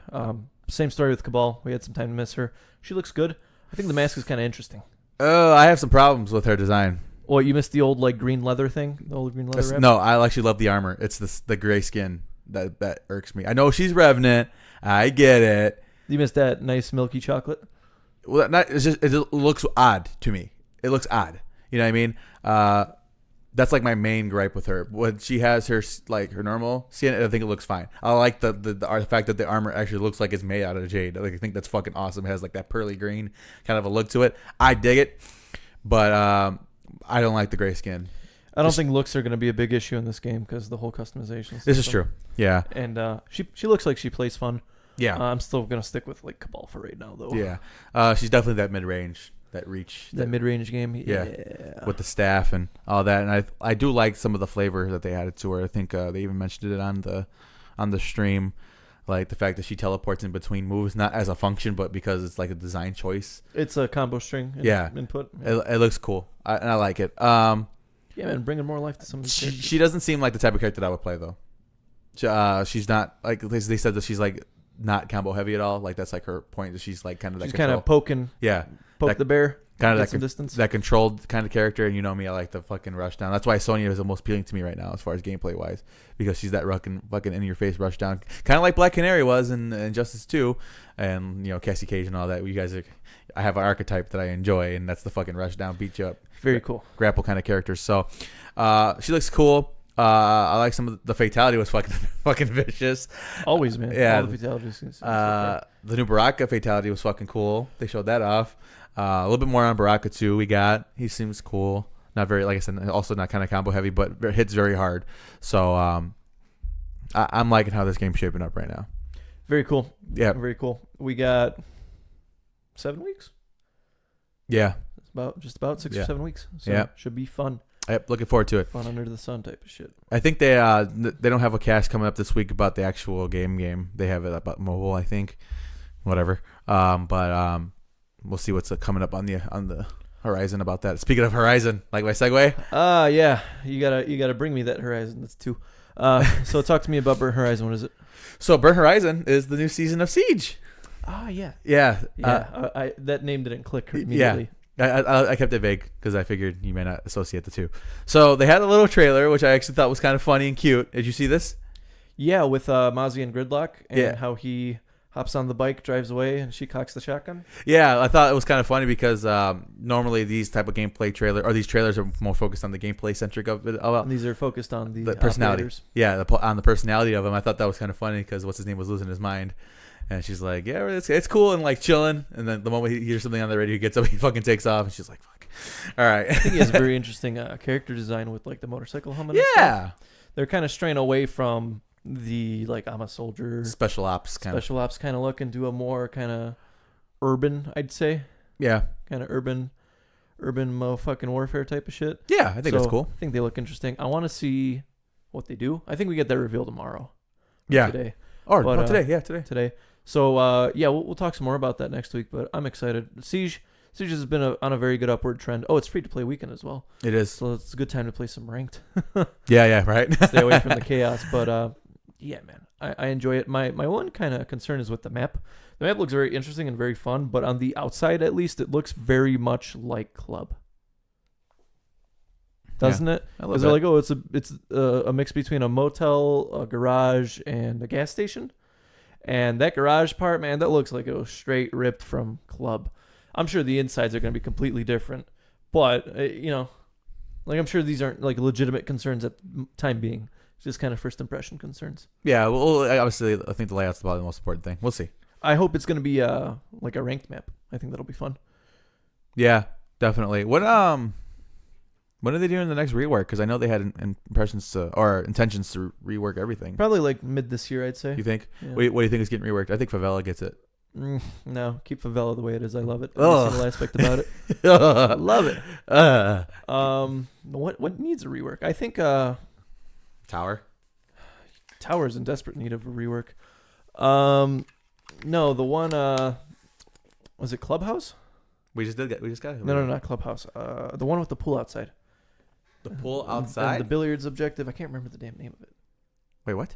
Same story with Cabal. We had some time to miss her. She looks good. I think the mask is kind of interesting.
Oh, I have some problems with her design.
Oh, you missed the old like green leather thing? The old green leather wrap?
No, I actually love the armor. It's the gray skin that irks me. I know she's Revenant. I get it.
You missed that nice milky chocolate?
Well, it just looks odd to me. It looks odd. You know what I mean? That's like my main gripe with her. When she has her normal skin, I think it looks fine. I like the fact that the armor actually looks like it's made out of jade. Like, I think that's fucking awesome. It has like that pearly green kind of a look to it. I dig it, but I don't like the gray skin.
I don't think looks are going to be a big issue in this game because the whole customization system.
This is true. Yeah.
And she looks like she plays fun.
Yeah.
I'm still going to stick with like Cabal for right now, though.
Yeah. She's definitely that mid-range. That reach,
that mid-range game,
with the staff and all that, and I do like some of the flavor that they added to her. I think they even mentioned it on the stream, like the fact that she teleports in between moves, not as a function, but because it's like a design choice.
It's a combo string. Input.
It looks cool, and I like it.
Yeah, man, bringing more life to some of these characters.
She doesn't seem like the type of character that I would play though. She's not like they said that she's like not combo heavy at all. Like that's like her point. That she's like kind of
kind of poking.
Yeah.
Poke the bear.
Kind of
some distance.
That controlled kind of character, and you know me, I like the fucking rush down. That's why Sonya is the most appealing to me right now as far as gameplay wise, because she's that fucking in your face rush down, kind of like Black Canary was in Injustice 2, and Cassie Cage and all that. You guys I have an archetype that I enjoy, and that's the fucking rush down, beat you up,
very cool,
grapple kind of characters. So, she looks cool. I like some of the fatality was fucking vicious.
Always, man.
Yeah.
All the fatalities.
The new Baraka fatality was fucking cool. They showed that off. A little bit more on Baraka too. He seems cool. Not very, like I said, also not kind of combo heavy, but hits very hard. So I'm liking how this game's shaping up right now.
Very cool.
Yeah.
Very cool. We got 7 weeks.
Yeah.
It's just about 6 or 7 weeks. So
Yeah.
should be fun.
Yep. Looking forward to it.
Fun under the sun type of shit.
I think they don't have a cast coming up this week about the actual game. They have it about mobile, I think. Whatever. But we'll see what's coming up on the horizon about that. Speaking of horizon, like my segue.
Yeah. You gotta bring me that Horizon. That's 2. So talk to me about Burnt Horizon. What is it?
So Burnt Horizon is the new season of Siege.
Oh yeah.
Yeah.
I that name didn't click immediately.
I kept it vague because I figured you may not associate the two. So they had a little trailer, which I actually thought was kind of funny and cute. Did you see this?
Yeah, with Mozzie and Gridlock and
Yeah.
how he hops on the bike, drives away, and she cocks the shotgun.
Yeah, I thought it was kind of funny because normally these type of gameplay these trailers are more focused on the gameplay centric of it.
And these are focused on the
personality.
operators.
Yeah, on the personality of him. I thought that was kind of funny because what's his name was losing his mind. And she's like, yeah, it's cool and like chilling. And then the moment he hears something on the radio, he gets up, he fucking takes off. And she's like, fuck. All right.
I think he has a very interesting character design with like the motorcycle helmet. and
Yeah.
stuff. They're kind of straying away from the like I'm a soldier,
Special ops kind
special ops kind of look into a more kind of urban, I'd say,
Yeah.
kind of urban motherfucking warfare type of shit.
Yeah, I think that's cool.
I think they look interesting. I want to see what they do. I think we get that reveal tomorrow.
Yeah.
Today.
Or today. Yeah, today.
Today. So yeah, we'll talk some more about that next week. But I'm excited. Siege has been on a very good upward trend. Oh, it's free to play weekend as well.
It is.
So it's a good time to play some ranked.
Yeah, right.
Stay away from the chaos. But yeah, man, I enjoy it. My one kind of concern is with the map. The map looks very interesting and very fun, but on the outside at least, it looks very much like Club. Doesn't it?
I love
Because
that.
they're like, oh, it's a mix between a motel, a garage, and a gas station. And that garage part, man, that looks like it was straight ripped from Club. I'm sure the insides are going to be completely different, but like I'm sure these aren't like legitimate concerns at the time being. It's just kind of first impression concerns.
Yeah, well, obviously, I think the layout's probably the most important thing. We'll see.
I hope it's going to be like a ranked map. I think that'll be fun.
Yeah, definitely. When are they doing the next rework? Because I know they had intentions to rework everything.
Probably like mid this year, I'd say.
You think?
Yeah.
What do you think is getting reworked? I think Favela gets it.
No, keep Favela the way it is. I love it.
Ugh.
Every single aspect about it. I love it. What needs a rework? I think
Tower.
Tower's in desperate need of a rework. No, the one was it Clubhouse?
We just got it.
No, not Clubhouse. The one with the pool outside.
The pool
And
outside.
the billiards objective. I can't remember the damn name of it.
Wait, what?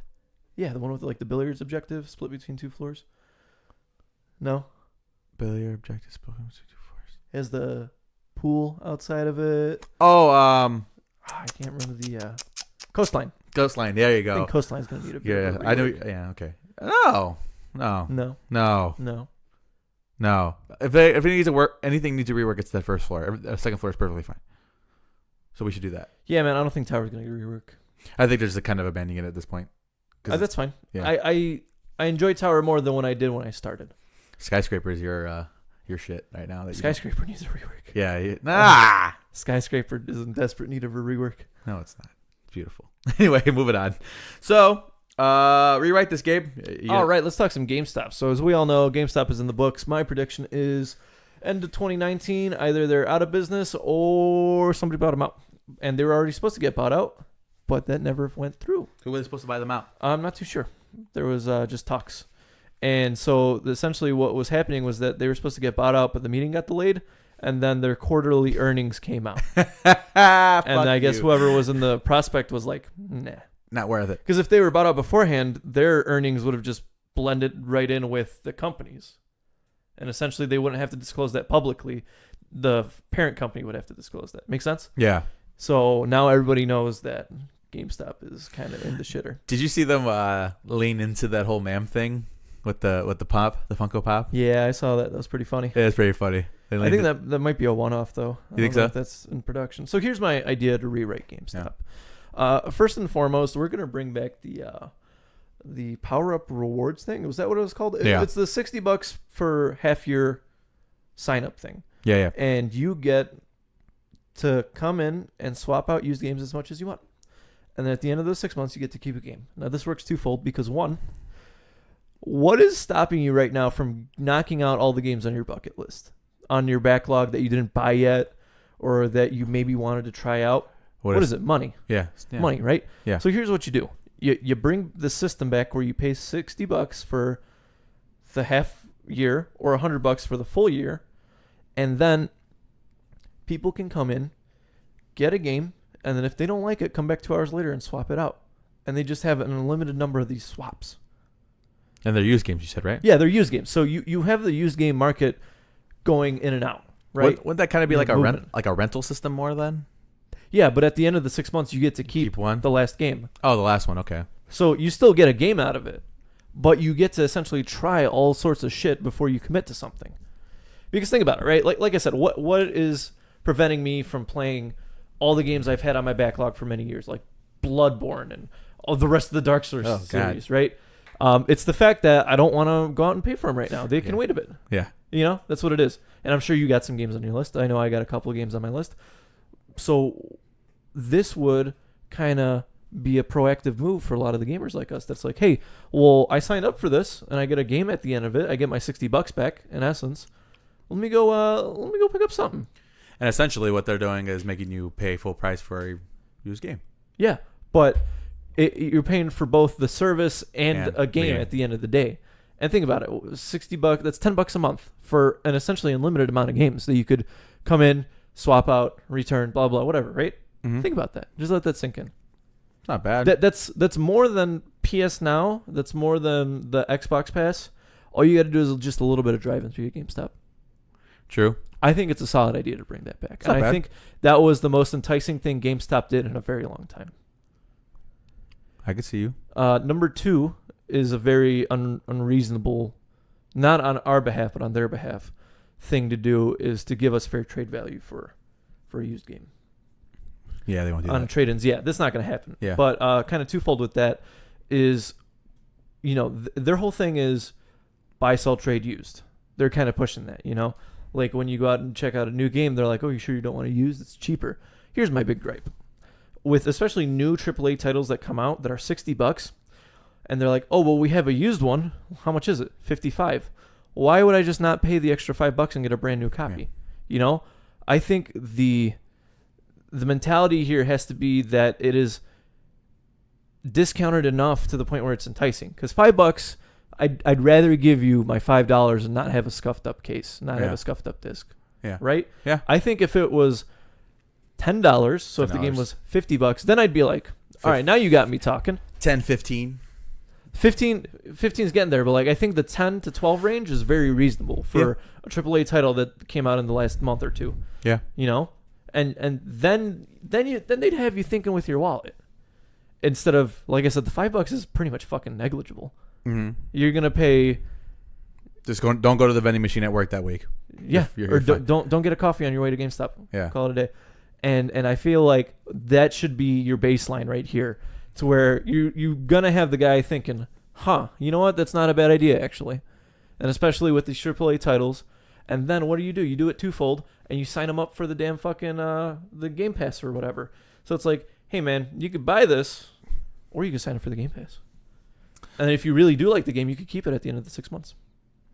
Yeah, the one with like the billiards objective split between 2 floors. No,
Billiard objective spoken to 2 floors.
has the pool outside of it.
Oh,
I can't remember the coastline.
Coastline. There you
I
go.
think coastline's gonna need a bit
Yeah,
of a
I know.
rework.
Yeah, okay. No. If it needs to work, anything needs to rework. It's that first floor. Second floor is perfectly fine. So we should do that.
Yeah, man, I don't think Tower's gonna get a rework.
I think there's a kind of abandoning it at this point.
That's fine.
Yeah.
I enjoy Tower more than when I did when I started.
Skyscraper is your shit right now.
Skyscraper needs a rework.
Yeah.
Skyscraper is in desperate need of a rework.
No, it's not. It's beautiful. Anyway, moving on. So, rewrite this, Gabe.
All right, let's talk some GameStop. So as we all know, GameStop is in the books. My prediction is end of 2019, either they're out of business or somebody bought them out. And they were already supposed to get bought out, but that never went through.
Who was supposed to buy them out?
I'm not too sure. There was just talks. And so essentially what was happening was that they were supposed to get bought out, but the meeting got delayed, and then their quarterly earnings came out. And I guess whoever was in the prospect was like, nah.
Not worth it.
Because if they were bought out beforehand, their earnings would have just blended right in with the company's. And essentially they wouldn't have to disclose that publicly. The parent company would have to disclose that. Make sense?
Yeah.
So now everybody knows that GameStop is kind of in the shitter.
Did you see them lean into that whole ma'am thing with the pop, the Funko Pop?
Yeah, I saw that. That was pretty funny.
Yeah, it's pretty funny.
I think that might be a one-off, though.
You think
I don't know
so?
if that's in production. So here's my idea to rewrite GameStop. First and foremost, we're going to bring back the power-up rewards thing. Was that what it was called?
Yeah.
It's the $60 for half-year sign-up thing.
Yeah.
And you get to come in and swap out used games as much as you want. And then at the end of those 6 months, you get to keep a game. Now, this works twofold because, one, What is stopping you right now from knocking out all the games on your bucket list, on your backlog that you didn't buy yet, or that you maybe wanted to try out? What is it? Money.
Yeah.
Money, right?
Yeah.
So here's what you do. You bring the system back where you pay $60 for the half year or $100 for the full year, and then people can come in, get a game, and then if they don't like it, come back 2 hours later and swap it out. And they just have an unlimited number of these swaps.
And they're used games, you said, right?
Yeah, they're used games. So you have the used game market going in and out, right?
Wouldn't that kind of be like a rental system more then?
Yeah, but at the end of the 6 months, you get to keep
one?
the last game.
Oh, the last one. Okay.
So you still get a game out of it, but you get to essentially try all sorts of shit before you commit to something. Because think about it, right? Like I said, what is preventing me from playing all the games I've had on my backlog for many years, like Bloodborne and all the rest of the Dark Souls series, right? It's the fact that I don't want to go out and pay for them right now. They can wait a bit.
Yeah.
You know, that's what it is. And I'm sure you got some games on your list. I know I got a couple of games on my list. So this would kind of be a proactive move for a lot of the gamers like us. That's like, hey, well, I signed up for this and I get a game at the end of it. I get my $60 back in essence. Let me go pick up something.
And essentially what they're doing is making you pay full price for a used game.
Yeah, but you're paying for both the service and a game at the end of the day. And think about it, $60, that's $10 a month for an essentially unlimited amount of games that you could come in, swap out, return, blah, blah, whatever, right? Mm-hmm. Think about that. Just let that sink in.
It's not bad.
That's more than PS Now. That's more than the Xbox Pass. All you got to do is just a little bit of driving through your GameStop.
True.
I think it's a solid idea to bring that back.
And I
think that was the most enticing thing GameStop did in a very long time.
I could see you.
Number 2 is a very unreasonable, not on our behalf, but on their behalf, thing to do is to give us fair trade value for a used game.
Yeah, they won't do that.
On trade-ins, yeah, that's not going to happen.
Yeah.
But kind of twofold with that is, you know, their whole thing is buy, sell, trade, used. They're kind of pushing that, you know? Like when you go out and check out a new game, they're like, oh, you sure you don't want to use? It's cheaper. Here's my big gripe. With especially new AAA titles that come out that are $60, and they're like, oh, well, we have a used one. How much is it? $55. Why would I just not pay the extra $5 and get a brand new copy? Yeah. You know, I think the mentality here has to be that it is discounted enough to the point where it's enticing. Because $5, I'd rather give you my $5 and not have a scuffed up case, not have a scuffed up disc. Yeah. Right?
Yeah.
I think if it was $10, so if the game was $50, then I'd be like, all right, now you got me talking.
10, 15.
15 is getting there, but like I think the 10 to 12 range is very reasonable for a AAA title that came out in the last month or two.
Yeah.
You know? And then they'd have you thinking with your wallet. Instead of, like I said, the $5 is pretty much fucking negligible.
Mm-hmm.
You're gonna pay.
Don't go to the vending machine at work that week.
Yeah, or don't get a coffee on your way to GameStop.
Yeah,
call it a day. And I feel like that should be your baseline right here, to where you're gonna have the guy thinking, huh, you know what? That's not a bad idea actually, and especially with these AAA titles. And then what do? You do it twofold, and you sign them up for the damn fucking the Game Pass or whatever. So it's like, hey man, you could buy this, or you could sign up for the Game Pass. And if you really do like the game, you could keep it at the end of the 6 months.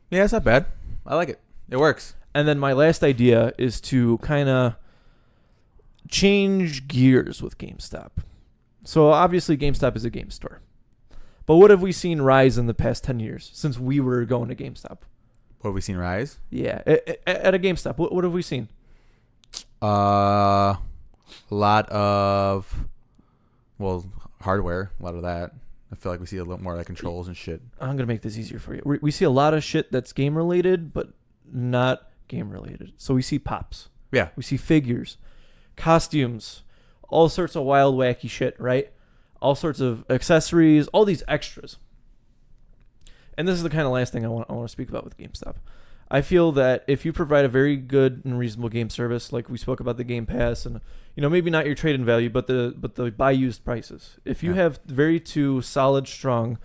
Yeah, it's not bad. I like it. It works.
And then my last idea is to kind of change gears with GameStop. So obviously GameStop is a game store. But what have we seen rise in the past 10 years since we were going to GameStop?
What have we seen rise?
Yeah, at a GameStop. What have we seen?
A lot of, hardware. A lot of that. I feel like we see a little more like controls and shit.
I'm going to make this easier for you. We see a lot of shit that's game related, but not game related. So we see pops.
Yeah.
We see figures, costumes, all sorts of wild, wacky shit, right? All sorts of accessories, all these extras. And this is the kind of last thing I want to speak about with GameStop. I feel that if you provide a very good and reasonable game service, like we spoke about the Game Pass, and maybe not your trade-in value, but the buy used prices. If you have very two solid, strong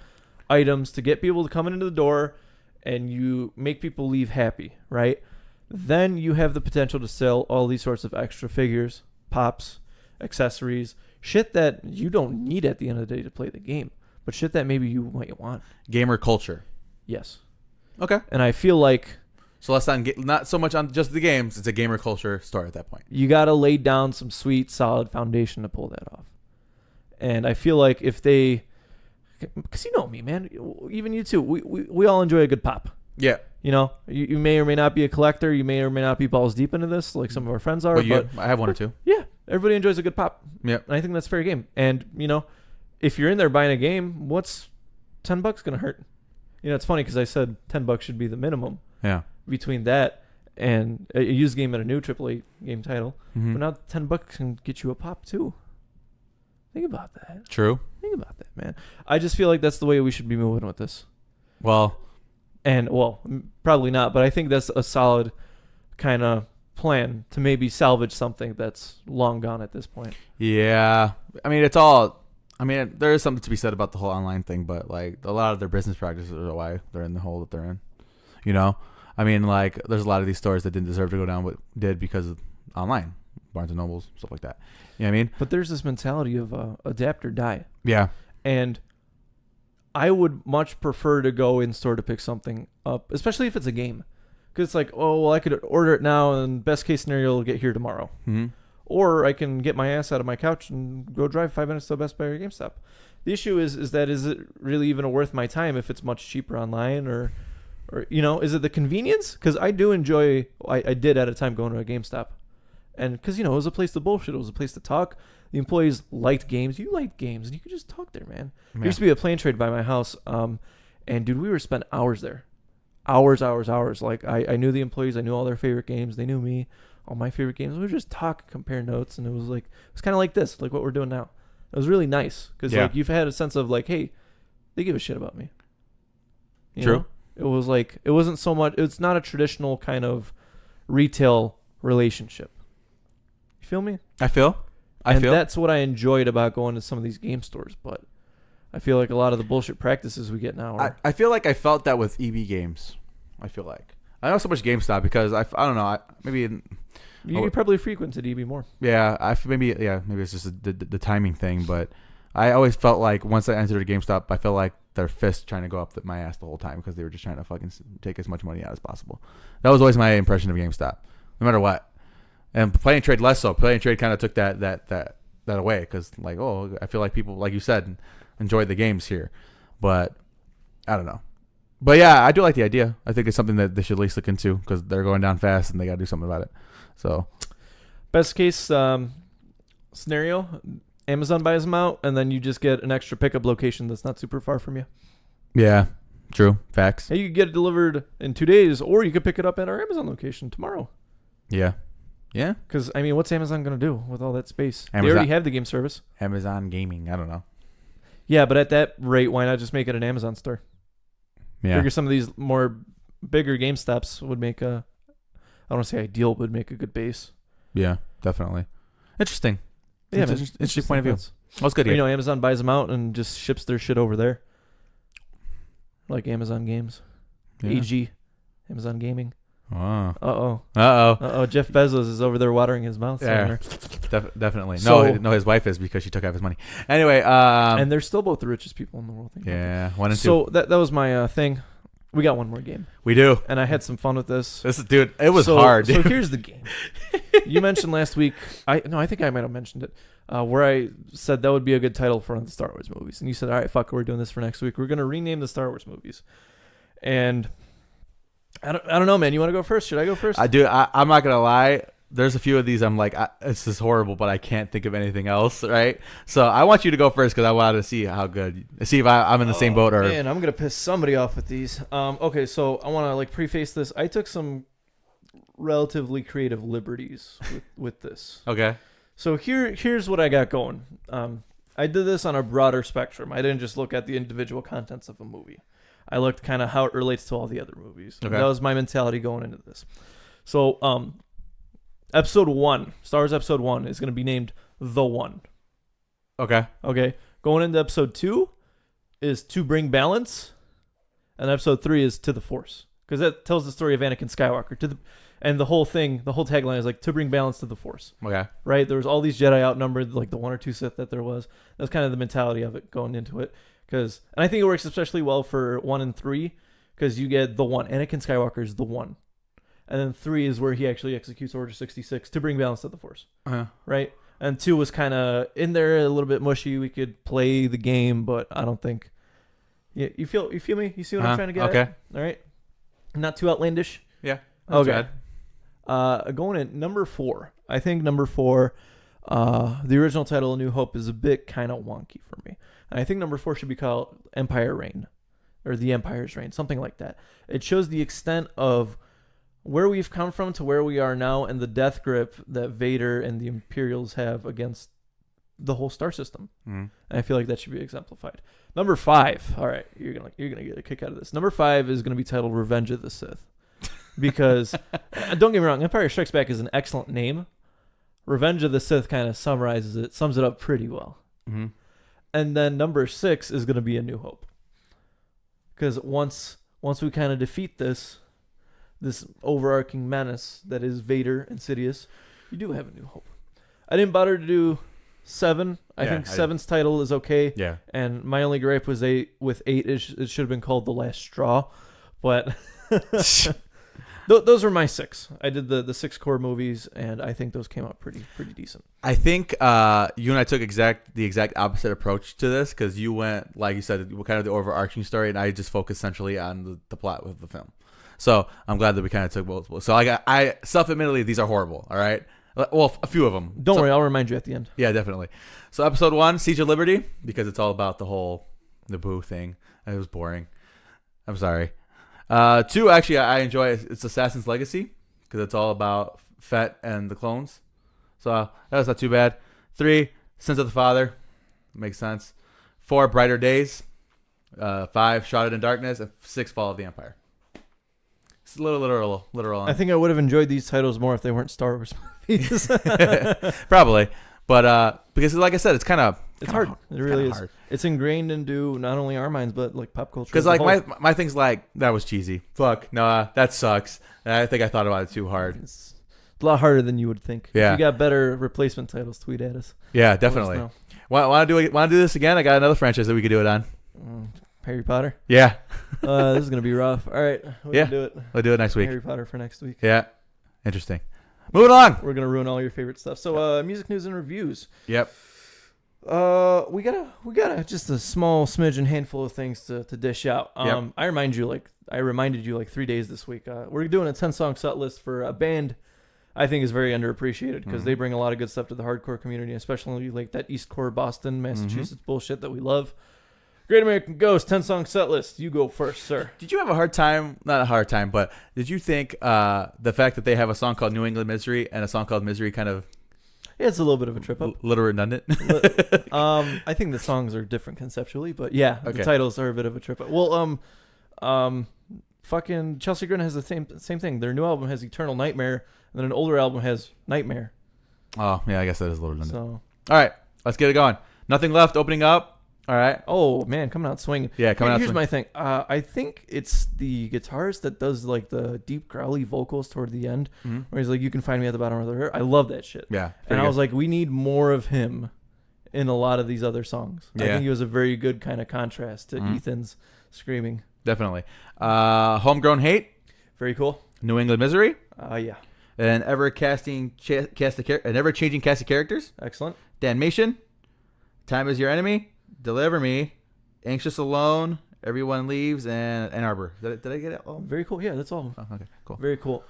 items to get people to come into the door, and you make people leave happy, right? Then you have the potential to sell all these sorts of extra figures, pops, accessories, shit that you don't need at the end of the day to play the game, but shit that maybe you might want.
Gamer culture.
Yes.
Okay.
And I feel like
So let's not so much on just the games. It's a gamer culture story at that point.
you got to lay down some sweet, solid foundation to pull that off. And I feel like if they, because you know me, man, even you too, we all enjoy a good pop.
Yeah.
You know, you may or may not be a collector. You may or may not be balls deep into this, like some of our friends are.
But I have one or two.
Yeah, everybody enjoys a good pop.
Yeah.
And I think that's fair game. And, you know, if you're in there buying a game, what's $10 going to hurt? You know, it's funny because I said $10 should be the minimum.
Yeah.
Between that and a used game and a new AAA game title.
Mm-hmm.
But now $10 can get you a pop too. Think about that.
True.
Think about that, man. I just feel like that's the way we should be moving with this.
Well,
Probably not, but I think that's a solid kind of plan to maybe salvage something that's long gone at this point.
yeah. I mean, there is something to be said about the whole online thing, but like a lot of their business practices are why they're in the hole that they're in. You know? I mean, like, there's a lot of these stores that didn't deserve to go down, but did because of online. Barnes & Nobles, stuff like that. You know what I mean?
But there's this mentality of adapt or die.
Yeah.
And I would much prefer to go in store to pick something up, especially if it's a game. Because it's like, oh, well, I could order it now, and best case scenario, it'll get here tomorrow.
Mm-hmm.
Or I can get my ass out of my couch and go drive 5 minutes to a Best Buy or GameStop. The issue is it really even worth my time if it's much cheaper online or you know, is it the convenience? Because I do enjoy, I did at a time going to a GameStop. And because, you know, it was a place to bullshit. It was a place to talk. The employees liked games. You liked games. And you could just talk there, man.
Yeah.
There used to be a plane trade by my house. And, dude, we were spent hours there. Hours. Like, I knew the employees. I knew all their favorite games. They knew me. All my favorite games. We would just talk, compare notes. And it was kind of like this, like what we're doing now. It was really nice. Because, like, you've had a sense of, like, hey, they give a shit about me. You
True.
know? It was like, it wasn't so much, it's not a traditional kind of retail relationship. You feel me?
I feel.
That's what I enjoyed about going to some of these game stores, but I feel like a lot of the bullshit practices we get now are...
I feel like I felt that with EB Games. I feel like. I know so much GameStop because I don't know,
you probably frequented EB more.
Yeah, maybe it's just the timing thing, but I always felt like once I entered a GameStop, I felt like their fist trying to go up my ass the whole time because they were just trying to fucking take as much money out as possible. That was always my impression of GameStop, no matter what. And Play and Trade less so. Play and Trade kind of took that away because, like, oh, I feel like people, like you said, enjoy the games here, but I don't know. But yeah, I do like the idea. I think it's something that they should at least look into because they're going down fast and they got to do something about it. So,
best case scenario. Amazon buys them out, and then you just get an extra pickup location that's not super far from you.
Yeah, true. Facts.
Hey, you could get it delivered in 2 days, or you could pick it up at our Amazon location tomorrow.
Yeah. Yeah.
Because, I mean, what's Amazon going to do with all that space?
Amazon,
they already have the game service.
Amazon Gaming. I don't know.
Yeah, but at that rate, why not just make it an Amazon store?
Yeah.
Figure some of these more bigger GameStops would make I don't want to say ideal, but would make a good base.
Yeah, definitely. Interesting.
Yeah,
interesting point of view. That was good.
You know, Amazon buys them out and just ships their shit over there. Like Amazon Games.
Yeah.
AG. Amazon Gaming.
Oh.
Jeff Bezos is over there watering his mouth somewhere.
Definitely.
So,
no, his wife is because she took half his money. Anyway.
And they're still both the richest people in the world.
Yeah. 1 and 2.
So that was my thing. We got one more game.
We do.
And I had some fun with this.
Dude, it was hard.
So here's the game. You mentioned last week, I think I might have mentioned it, where I said that would be a good title for one of the Star Wars movies. And you said, all right, fuck it, we're doing this for next week. We're going to rename the Star Wars movies. And I don't know, man. You want to go first? Should I go first?
I do. I'm not going to lie. There's a few of these I'm like, this is horrible, but I can't think of anything else, right? So I want you to go first because I wanted to see how good, see if I'm in the same boat. Or
man, I'm going to piss somebody off with these. Okay, so I want to preface this. I took some relatively creative liberties with this.
Okay.
So here's what I got going. I did this on a broader spectrum. I didn't just look at the individual contents of a movie. I looked kind of how it relates to all the other movies. Okay. That was my mentality going into this. So, Episode 1, Star Wars Episode 1 is going to be named The One.
Okay.
Going into Episode 2 is To Bring Balance, and Episode 3 is To the Force, because that tells the story of Anakin Skywalker. And the whole tagline is like To Bring Balance to the Force.
Okay.
Right? There was all these Jedi outnumbered, like the 1 or 2 Sith that there was. That's kind of the mentality of it going into it. And I think it works especially well for 1 and 3, because you get the one. Anakin Skywalker is the one. And then 3 is where he actually executes Order 66 to bring balance to the Force. Right? And 2 was kind of in there a little bit mushy. We could play the game, but I don't think... Yeah, you feel me? You see what I'm trying to get at? All right? Not too outlandish?
Yeah.
Okay. Going in number 4. I think number 4, the original title, A New Hope, is a bit kind of wonky for me. And I think number 4 should be called Empire Reign. Or The Empire's Reign. Something like that. It shows the extent of... where we've come from to where we are now and the death grip that Vader and the Imperials have against the whole star system. And I feel like that should be exemplified. Number 5. All right, you're gonna get a kick out of this. Number 5 is gonna be titled Revenge of the Sith, because don't get me wrong, Empire Strikes Back is an excellent name. Revenge of the Sith kind of summarizes it, sums it up pretty well. And then number 6 is gonna be A New Hope, because once we kind of defeat this overarching menace that is Vader and Sidious, you do have a new hope. I didn't bother to do 7. I think 7's title is okay.
Yeah.
And my only gripe was 8. With 8, it should have been called The Last Straw. But those were my 6. I did the 6 core movies, and I think those came out pretty decent.
I think you and I took the exact opposite approach to this, because you went, like you said, kind of the overarching story, and I just focused essentially on the plot of the film. So I'm glad that we kind of took both. So I self-admittedly, these are horrible. All right. Well, a few of them.
Don't worry, I'll remind you at the end.
Yeah, definitely. So episode 1, Siege of Liberty, because it's all about the whole Naboo thing. It was boring. I'm sorry. 2, actually, I enjoy it. It's Assassin's Legacy, because it's all about Fett and the clones. So that was not too bad. 3, Sins of the Father. Makes sense. 4, Brighter Days. 5, Shrouded in Darkness. And 6, Fall of the Empire. It's a little literal.
I think I would have enjoyed these titles more if they weren't Star Wars movies.
Probably. But because, like I said, it's kind of...
It's hard. It really is.
Hard.
It's ingrained into not only our minds, but like pop culture.
Because like my thing's like, that was cheesy. Fuck, nah, that sucks. And I think I thought about it too hard.
It's a lot harder than you would think.
Yeah.
If you got better replacement titles, tweet at us.
Yeah, definitely. Want to do this again? I got another franchise that we could do it on.
Harry Potter?
Yeah.
This is going to be rough. All right. We'll do it.
We'll do it next week.
Harry Potter for next week.
Yeah. Interesting. Moving along.
We're going to ruin all your favorite stuff. So, music news and reviews.
Yep.
We got just a small smidgen handful of things to dish out.
Yep.
I reminded you like 3 days this week. We're doing a 10-song set list for a band I think is very underappreciated, because they bring a lot of good stuff to the hardcore community, especially like that East Core Boston, Massachusetts bullshit that we love. Great American Ghost 10-song set list. You go first, sir.
Did you have a hard time? Not a hard time, but did you think the fact that they have a song called New England Misery and a song called Misery kind of...
Yeah, it's a little bit of a trip up.
Little redundant.
I think the songs are different conceptually, but yeah, the titles are a bit of a trip up. Well, fucking Chelsea Grin has the same thing. Their new album has Eternal Nightmare, and then an older album has Nightmare.
Oh, yeah, I guess that is a little redundant.
So,
all right, let's get it going. Nothing Left opening up. All right.
Oh man, coming out swinging.
Yeah, coming out.
Here's my thing. I think it's the guitarist that does like the deep growly vocals toward the end, where he's like, "You can find me at the bottom of the river." I love that shit.
Yeah.
And I was like, we need more of him in a lot of these other songs.
Yeah.
I think he was a very good kind of contrast to Ethan's screaming.
Definitely. Homegrown Hate.
Very cool.
New England Misery.
Yeah.
An ever-changing cast of characters.
Excellent.
Damnation. Time Is Your Enemy. Deliver Me. Anxious Alone. Everyone Leaves. And Ann Arbor. Did I get it all?
Very cool. Yeah, that's all.
Oh, okay, cool.
Very cool.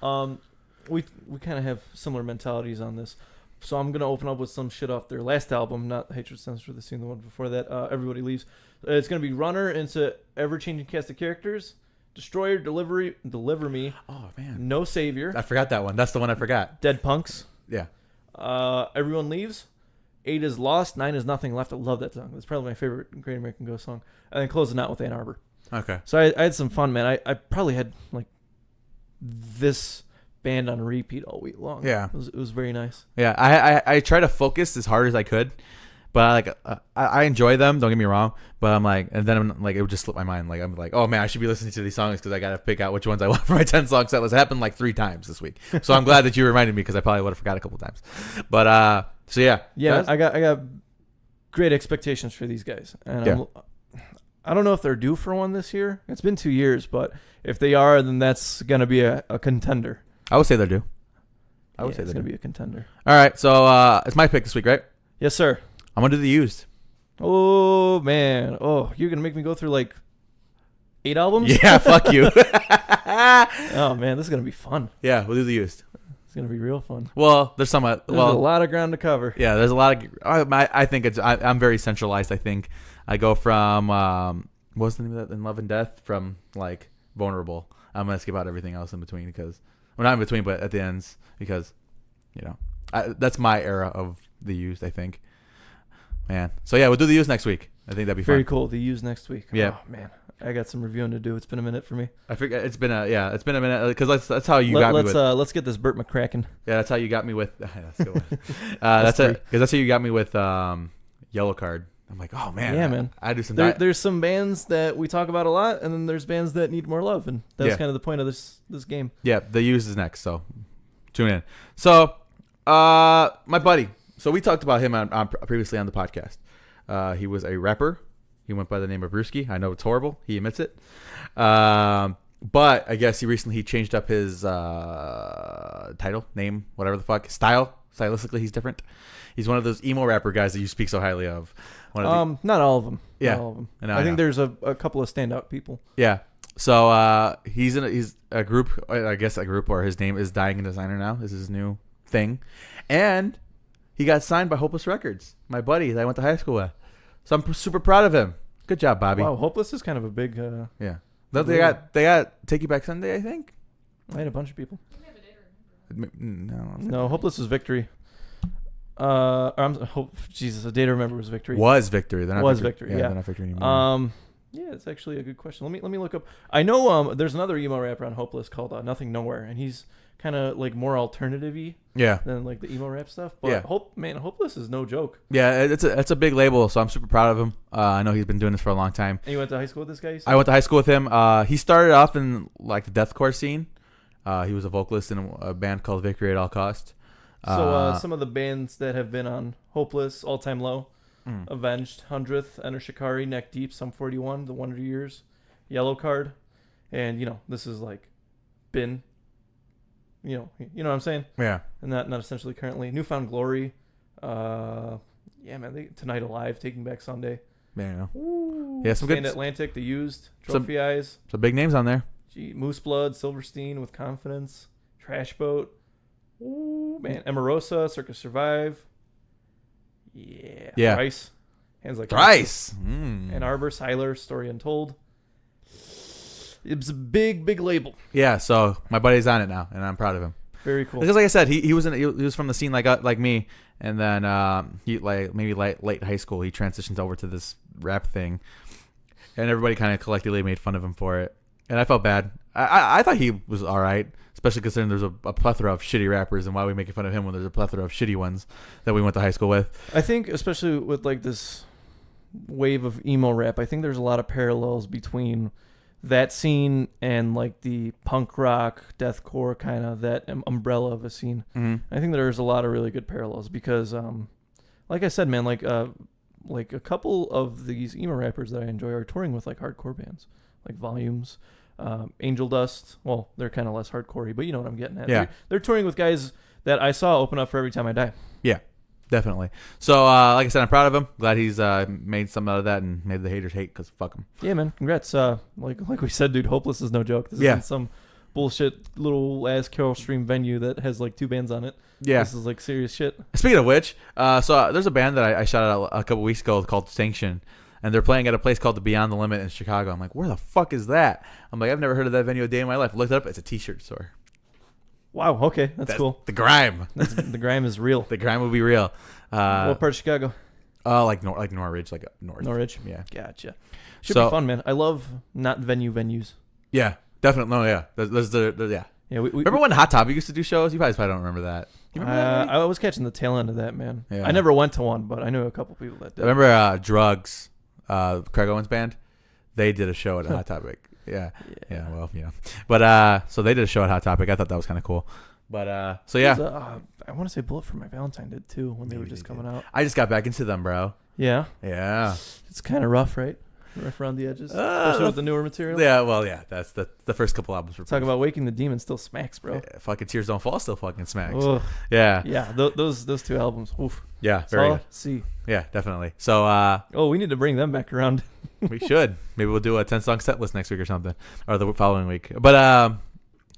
We kind of have similar mentalities on this. So I'm going to open up with some shit off their last album, not Hatred Stands for the Scene, the one before that, Everybody Leaves. It's going to be Runner into Ever-Changing Cast of Characters, Destroyer, Deliver Me.
Oh, man.
No Savior.
I forgot that one. That's the one I forgot.
Dead Punks.
Yeah.
Everyone Leaves. 8 is Lost, 9 is Nothing Left. I love that song. That's probably my favorite Great American Ghost song. And then closing out with Ann Arbor.
Okay.
So I had some fun, man. I probably had like this band on repeat all week long.
Yeah.
It was very nice.
Yeah. I try to focus as hard as I could, but I enjoy them. Don't get me wrong. But I'm like, and then I'm like, it would just slip my mind. Like I'm like, oh man, I should be listening to these songs because I got to pick out which ones I want for my 10-song set list. It happened like 3 times this week. So I'm glad that you reminded me because I probably would have forgot a couple times. But so yeah.
Yeah, I got great expectations for these guys, and I don't know if they're due for one this year. It's been 2 years, but if they are, then that's gonna be a contender.
I would say they're due. I would
Yeah,
say
it's
they're
gonna
due.
be a contender.
All right, so it's my pick this week, right?
Yes, sir.
I'm gonna do the used.
Oh man. Oh, you're gonna make me go through like 8 albums?
Yeah, fuck you.
Oh man, this is gonna be fun.
Yeah, we'll do the used.
It's gonna be real fun.
Well, there's some.
There's a lot of ground to cover.
Yeah, there's a lot of. I think I'm very centralized. I think I go from what was the name of that in Love and Death from like Vulnerable. I'm gonna skip out everything else in between because not in between, but at the ends because that's my era of the used. I think, man. So yeah, we'll do the used next week. I think that'd be
Very
fun.
cool. The Used next week.
Yeah.
Oh man, I got some reviewing to do. It's been a minute for me.
I forget it's been a minute because that's how you got me with.
Let's get this Burt McCracken.
Yeah, that's how you got me with. That's a good one. That's it because that's how you got me with Yellow Card. I'm like, oh man,
Yeah, man.
I do some.
There's some bands that we talk about a lot, and then there's bands that need more love, and that's
Yeah.
kind of the point of this game.
Yeah, the used is next, so tune in. So, my buddy. So we talked about him on previously on the podcast. He was a rapper. He went by the name of Brewski. I know it's horrible. He admits it. But I guess he changed up his title, name, whatever the fuck, style. Stylistically, he's different. He's one of those emo rapper guys that you speak so highly of.
Not all of them.
Yeah.
Not all of them.
I know,
I
I
think
know.
there's a couple of standout people.
Yeah. So he's a group. I guess a group, or his name is Dying Designer now. This is his new thing, and he got signed by Hopeless Records. My buddy that I went to high school with. So I'm super proud of him. Good job, Bobby.
Wow, Hopeless is kind of a big.
Yeah. They got Take You Back Sunday, I think.
I had a bunch of people.
No.
No, Hopeless is Victory. Jesus, A Day to Remember was Victory.
Was Victory. They're not
Was
Victory.
Victory, yeah.
They're not Victory anymore.
Yeah, it's actually a good question. Let me look up. I know there's another emo rapper on Hopeless called Nothing Nowhere, and he's kind of like more alternative-y
Yeah.
than like the emo rap stuff. But
Yeah.
Hopeless is no joke.
Yeah, it's a big label, so I'm super proud of him. I know he's been doing this for a long time.
And you went to high school with this guy? You said?
I went to high school with him. He started off in like the deathcore scene. He was a vocalist in a band called Victory at All Cost.
So some of the bands that have been on Hopeless, All Time Low,
Mm.
Avenged, 100th, Enter Shikari, Neck Deep, Sum 41, The Wonder Years, Yellow Card, and this is like been, you know what I'm saying?
Yeah.
And not essentially currently. Newfound Glory, yeah, man, Tonight Alive, Taking Back Sunday.
Man,
Ooh,
yeah, some
Stand
good,
Atlantic, The Used, Trophy Eyes,
some big names on there.
Moose Blood, Silverstein with Confidence, Trash Boat. Ooh, man. Emarosa, Circus Survive. Yeah. Thrice. Hands Like
Thrice.
Ann Arbor, Siler, Story Untold. It's a big, big label.
Yeah, so my buddy's on it now, and I'm proud of him.
Very cool.
Because like I said, he was from the scene like me, and then he like maybe late high school he transitioned over to this rap thing, and everybody kind of collectively made fun of him for it, and I felt bad. I thought he was all right, especially considering there's a plethora of shitty rappers, and why are we making fun of him when there's a plethora of shitty ones that we went to high school with?
I think especially with like this wave of emo rap, I think there's a lot of parallels between that scene and like the punk rock, deathcore kind of that umbrella of a scene.
Mm-hmm.
I think there's a lot of really good parallels because, like I said, man, like a couple of these emo rappers that I enjoy are touring with like hardcore bands, like Volumes, Angel Dust. Well, they're kind of less hardcore-y, but you know what I'm getting at.
Yeah.
They're touring with guys that I saw open up for Every Time I Die.
Yeah, definitely. So, like I said, I'm proud of him. Glad he's made something out of that and made the haters hate because fuck him.
Yeah, man. Congrats. Like we said, dude, Hopeless is no joke. This isn't some bullshit little ass Carol Stream venue that has like 2 bands on it.
Yeah.
This is like serious shit.
Speaking of which, so there's a band that I shot out a couple weeks ago called Sanction, and they're playing at a place called the Beyond the Limit in Chicago. I'm like, where the fuck is that? I'm like, I've never heard of that venue a day in my life. Looked it up. It's a t-shirt store.
Wow. Okay. That's cool.
The grime.
The grime is real.
The grime will be real.
What part of Chicago?
Like Norwich, like north.
Norwich.
Yeah.
Gotcha. Should be fun, man. I love not venues.
Yeah, definitely. No, yeah. There's yeah.
Yeah. We
remember when Hot Topic used to do shows? You guys probably don't remember that. You remember that,
I was catching the tail end of that, man.
Yeah.
I never went to one, but I knew a couple people that did.
I remember Drugs, Craig Owens' band. They did a show at Hot Topic. Yeah. Well, yeah. But so they did a show at Hot Topic. I thought that was kind of cool. But so yeah.
I want to say Bullet for My Valentine did too when they were just coming out.
I just got back into them, bro.
Yeah.
Yeah.
It's kind of rough, right? Rough around the edges, especially with the newer material.
Yeah, well, yeah, that's the first couple albums. Were
Talk about Waking the Demon still smacks, bro.
Yeah, fucking Tears Don't Fall still fucking smacks.
Ugh.
Yeah,
Yeah, those two albums. Oof.
yeah, very good.
See.
Yeah, definitely. So
we need to bring them back around.
we should. Maybe we'll do a 10-song set list next week or something, or the following week. But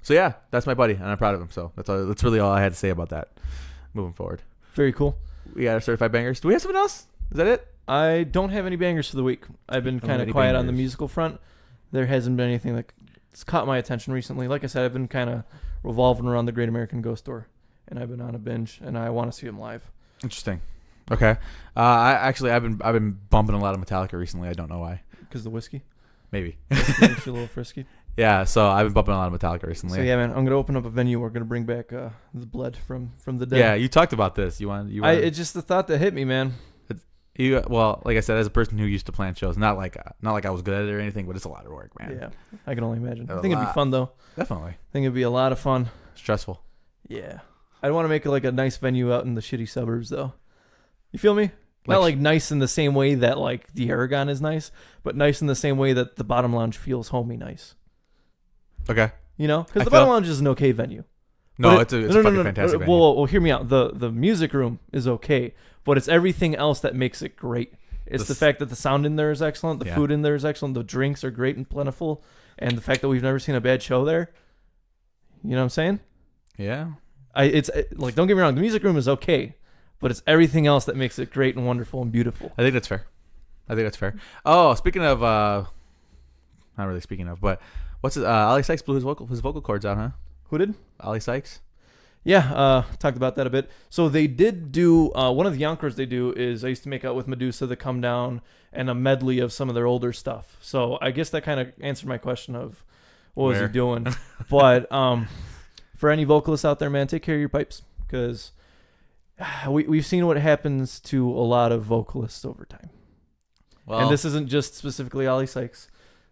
so yeah, that's my buddy, and I'm proud of him. So that's really all I had to say about that. Moving forward.
Very cool.
We got our certified bangers. Do we have something else? Is that it?
I don't have any bangers for the week. I've been kind of quiet on the musical front. There hasn't been anything that's caught my attention recently. Like I said, I've been kind of revolving around the Great American Ghost Tour, and I've been on a binge, and I want to see him live.
Interesting. Okay. I've been bumping a lot of Metallica recently. I don't know why.
Because the whiskey
Maybe.
makes you a little frisky.
Yeah. So I've been bumping a lot of Metallica recently.
So yeah, man, I'm gonna open up a venue. We're gonna bring back the blood from the dead.
Yeah, you talked about this.
It's just the thought that hit me, man.
Well, like I said, as a person who used to plan shows, not like I was good at it or anything, but it's a lot of work, man.
Yeah, I can only imagine. I
A
think it'd be
lot.
fun though.
Definitely.
I think it'd be a lot of fun.
Stressful.
Yeah, I'd want to make it like a nice venue out in the shitty suburbs, though. You feel me? Not like nice in the same way that like the Aragon is nice, but nice in the same way that the Bottom Lounge feels homey nice.
Okay.
You know, because the Bottom Lounge is an okay venue.
No, it's a fucking fantastic venue.
Well, hear me out. The music room is okay, but it's everything else that makes it great. It's the fact that the sound in there is excellent, the food in there is excellent, the drinks are great and plentiful, and the fact that we've never seen a bad show there. You know what I'm saying?
Yeah.
It's like, don't get me wrong, the music room is okay, but it's everything else that makes it great and wonderful and beautiful.
I think that's fair. Oh, speaking of, not really speaking of, but what's it? Ali Sykes blew his vocal cords out, huh?
Who did?
Ali Sykes.
Yeah, talked about that a bit. So they did do, one of the encores they do is I used to make out with Medusa, The Come Down, and a medley of some of their older stuff. So I guess that kind of answered my question of what was he doing. But for any vocalists out there, man, take care of your pipes, because we've seen what happens to a lot of vocalists over time. Well, and this isn't just specifically Ali Sykes.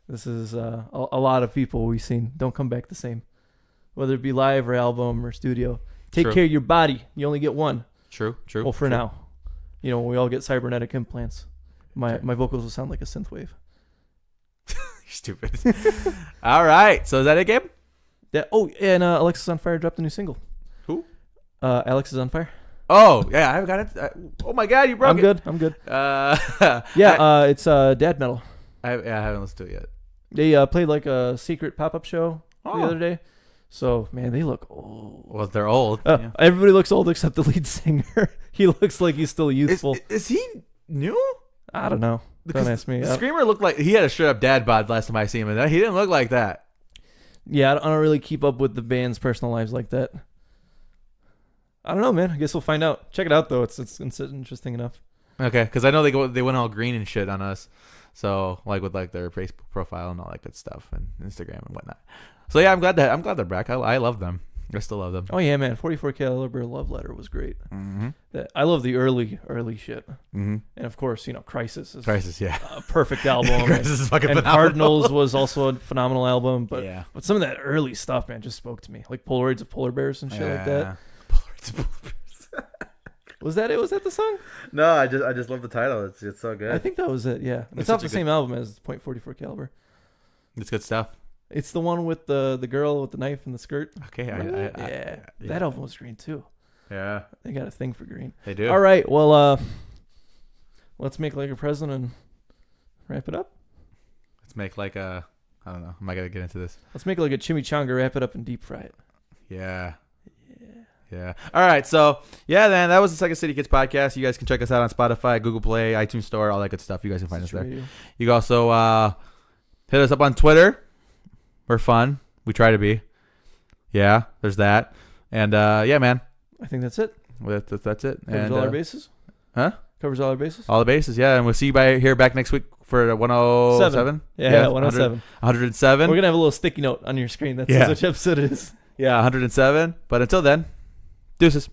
This is a lot of people we've seen don't come back the same. Whether it be live or album or studio. Take care of your body. You only get one.
True.
Well, for now. You know, we all get cybernetic implants. My vocals will sound like a synthwave.
You're stupid. All right. So is that it, Gabe?
Yeah. Oh, and Alexis on Fire dropped a new single.
Who?
Alex is on Fire.
Oh, yeah. I've got it. Oh, my God. You broke it.
I'm good.
Yeah.
It's Dad Metal.
I haven't listened to it yet.
They played like a secret pop-up show the other day. So, man, they look old.
Well, they're old.
Everybody looks old except the lead singer. He looks like he's still youthful.
Is he new?
I don't know. Don't ask me.
The Screamer looked like he had a straight-up dad bod last time I see him, and he didn't look like that.
Yeah, I don't really keep up with the band's personal lives like that. I don't know, man. I guess we'll find out. Check it out, though. It's interesting enough.
Okay, because I know they went all green and shit on us. So, like with like their Facebook profile and all that good stuff, and Instagram and whatnot. So yeah, I'm glad they're back. I love them. I still love them.
Oh yeah, man. 44 Caliber Love Letter was great.
Mm-hmm.
I love the early shit.
Mm-hmm.
And of course, Crisis is
a
perfect album.
Crisis is fucking phenomenal.
Cardinals was also a phenomenal album. But some of that early stuff, man, just spoke to me. Like Polaroids of Polar Bears and shit like that.
Polaroids of Polar Bears.
Was that it? Was that the song?
No, I just love the title. It's so good.
I think that was it. Yeah, it's off the same album as .44 Caliber.
It's good stuff.
It's the one with the girl with the knife and the skirt.
Okay,
that album was green too.
Yeah,
they got a thing for green.
They do.
All right, well, let's make like a present and wrap it up.
Let's make like a, I don't know. Am I gonna get into this?
Let's make like a chimichanga, wrap it up, and deep fry it.
Yeah. All right. So, then that was the Second City Kids podcast. You guys can check us out on Spotify, Google Play, iTunes Store, all that good stuff. You guys can find us there. You can also hit us up on Twitter. We're fun. We try to be. Yeah, there's that. And, man.
I think that's it.
That's it.
Covers all our bases?
Huh?
Covers all our bases?
All the bases, yeah. And we'll see you here back next week for 107.
Yeah, 107.
107.
We're going to have a little sticky note on your screen that says which episode it is.
Yeah, 107. But until then, deuces.